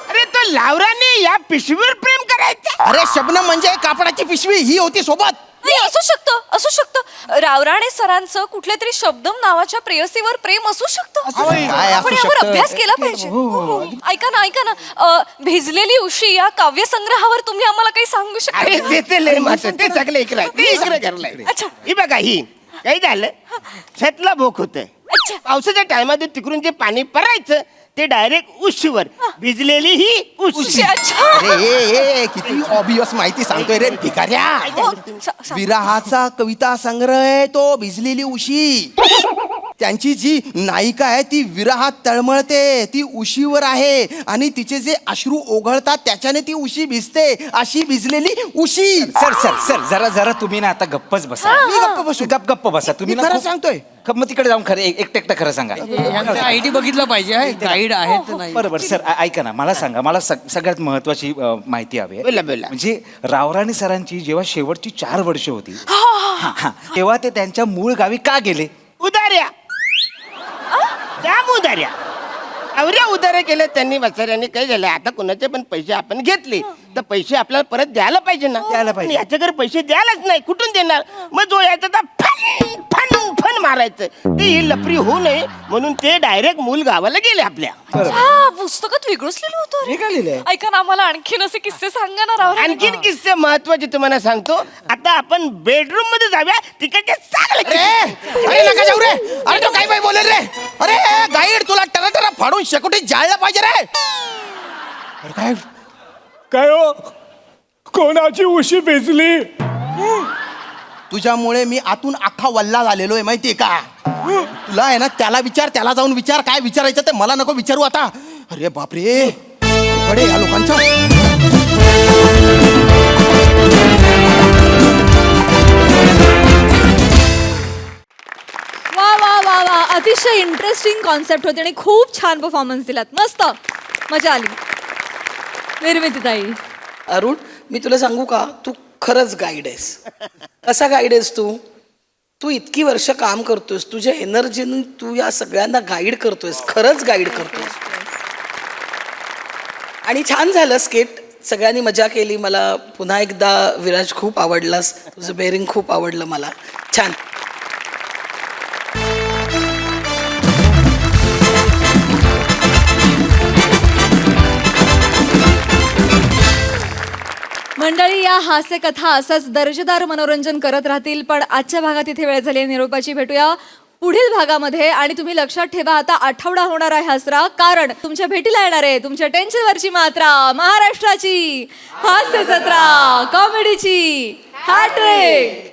अरे तो लावराने या पिशवीवर प्रेम करायचं? अरे शबनम म्हणजे कापडाची पिशवी ही होती सोबत. नाही असू शकतं रावराणे सरांचं कुठल्या तरी शब्दम नावाच्या प्रेयसीवर प्रेम असू शकतं. काय आपण असू यावर शकतं? अभ्यास केला पाहिजे. ऐका ना भिजलेली उशी या काव्य संग्रहावर तुम्ही आम्हाला काही सांगू शकता? अरे ते लय मात्र ते सगळं इकडे अच्छा. ही बघा ही काही झालं छतला भोक होत पावसाच्या टायमात तिकडून जे पाणी परायचं ते डायरेक्ट उशीवर भिजलेली ही उशी. अच्छा. अरे किती ऑबियस माहिती सांगतोय रे भिकाऱ्या. विरहाचा कविता संग्रह आहे तो भिजलेली उशी. त्यांची जी नायिका आहे ती विरहात तळमळते, ती उशीवर आहे आणि तिचे जे अश्रू ओघळतात त्याच्याने ती उशी भिजते, अशी भिजलेली उशी. सर जरा तुम्ही ना आता गप्पच बसा. मी गप्प बसू. गप्प बसा तुम्ही मी ना खरं खूप- सांगतोय. मग तिकडे जाऊन खरं एकटं खरं सांगा. आयडी बघितलं पाहिजे गाईड आहेत नाही. बरोबर सर ऐका ना मला सांगा. मला सगळ्यात महत्वाची माहिती हवी आहे. बोला, बोला. म्हणजे रावराणे सरांची जेव्हा शेवटची 4 वर्ष होती तेव्हा ते त्यांच्या मूळ गावी का गेले? उदार्या जाम उदार्या अवऱ्या उदाऱ्या केल्या त्यांनी वसाऱ्याने काय झालं आता कुणाचे पण पैसे आपण घेतले तर पैसे आपल्याला परत द्यायला पाहिजे ना. द्यायला पाहिजे. याच्याकडे पैसे द्यायलाच नाही कुठून देणार मग जो यायचा तर फन फन फन मारायचं ते ही लपरी होऊ नये म्हणून ते डायरेक्ट मूल गावाला गेले आपल्या. पुस्तकात वेगळंच लिहिलं होतं हे काय लिहिलंय? ऐका ना आम्हाला आणखीन असे किस्से सांगा ना रावराणे. आणखीन किस्से महत्वाचे तुम्हाला सांगतो. आता आपण बेडरूम मध्ये जाऊया तिकडचे चांगले किस्से. अरे नका जाऊ रे. अरे तो काय बाई बोलेल रे. अरे गाईड तुला टरा फाडून शेकोटी जाळलं पाहिजे रे. अरे काय काय हो कोणाची उशी भिजली? तुझ्यामुळे मी आतून अख्खा वल्ला झालेलो आहे माहितीये का. तुला आहे ना त्याला विचार, त्याला जाऊन विचार काय विचारायचं ते मला नको विचारू आता. अरे बापरे अवघड आहे या लोकांचं. वा वा वा वा अतिशय इंटरेस्टिंग कॉन्सेप्ट होती आणि खूप छान परफॉर्मन्स दिलात. मस्त मजा आली. निर्मितीताई अरुण मी तुला सांगू का तू खरंच गाईड आहेस. कसा गाईड आहेस तू इतकी वर्ष काम करतोयस तुझ्या एनर्जीने तू या सगळ्यांना गाईड करतोयस. खरंच गाईड करतोयस आणि छान झालं स्केट. सगळ्यांनी मजा केली. मला पुन्हा एकदा विराज खूप आवडलास. तुझं बेअरिंग खूप आवडलं मला. छान. मंडळी या हास्य कथा असंच दर्जेदार मनोरंजन करत राहतील. पण आजच्या भागात इथे वेळ झाली निरोपाची. भेटूया पुढील भागामध्ये. आणि तुम्ही लक्षात ठेवा आता आठवडा होणार आहे हसरा कारण तुमच्या भेटीला येणार आहे तुमच्या टेन्शनवरची मात्रा महाराष्ट्राची हास्य जत्रा कॉमेडीची हॅट्रिक.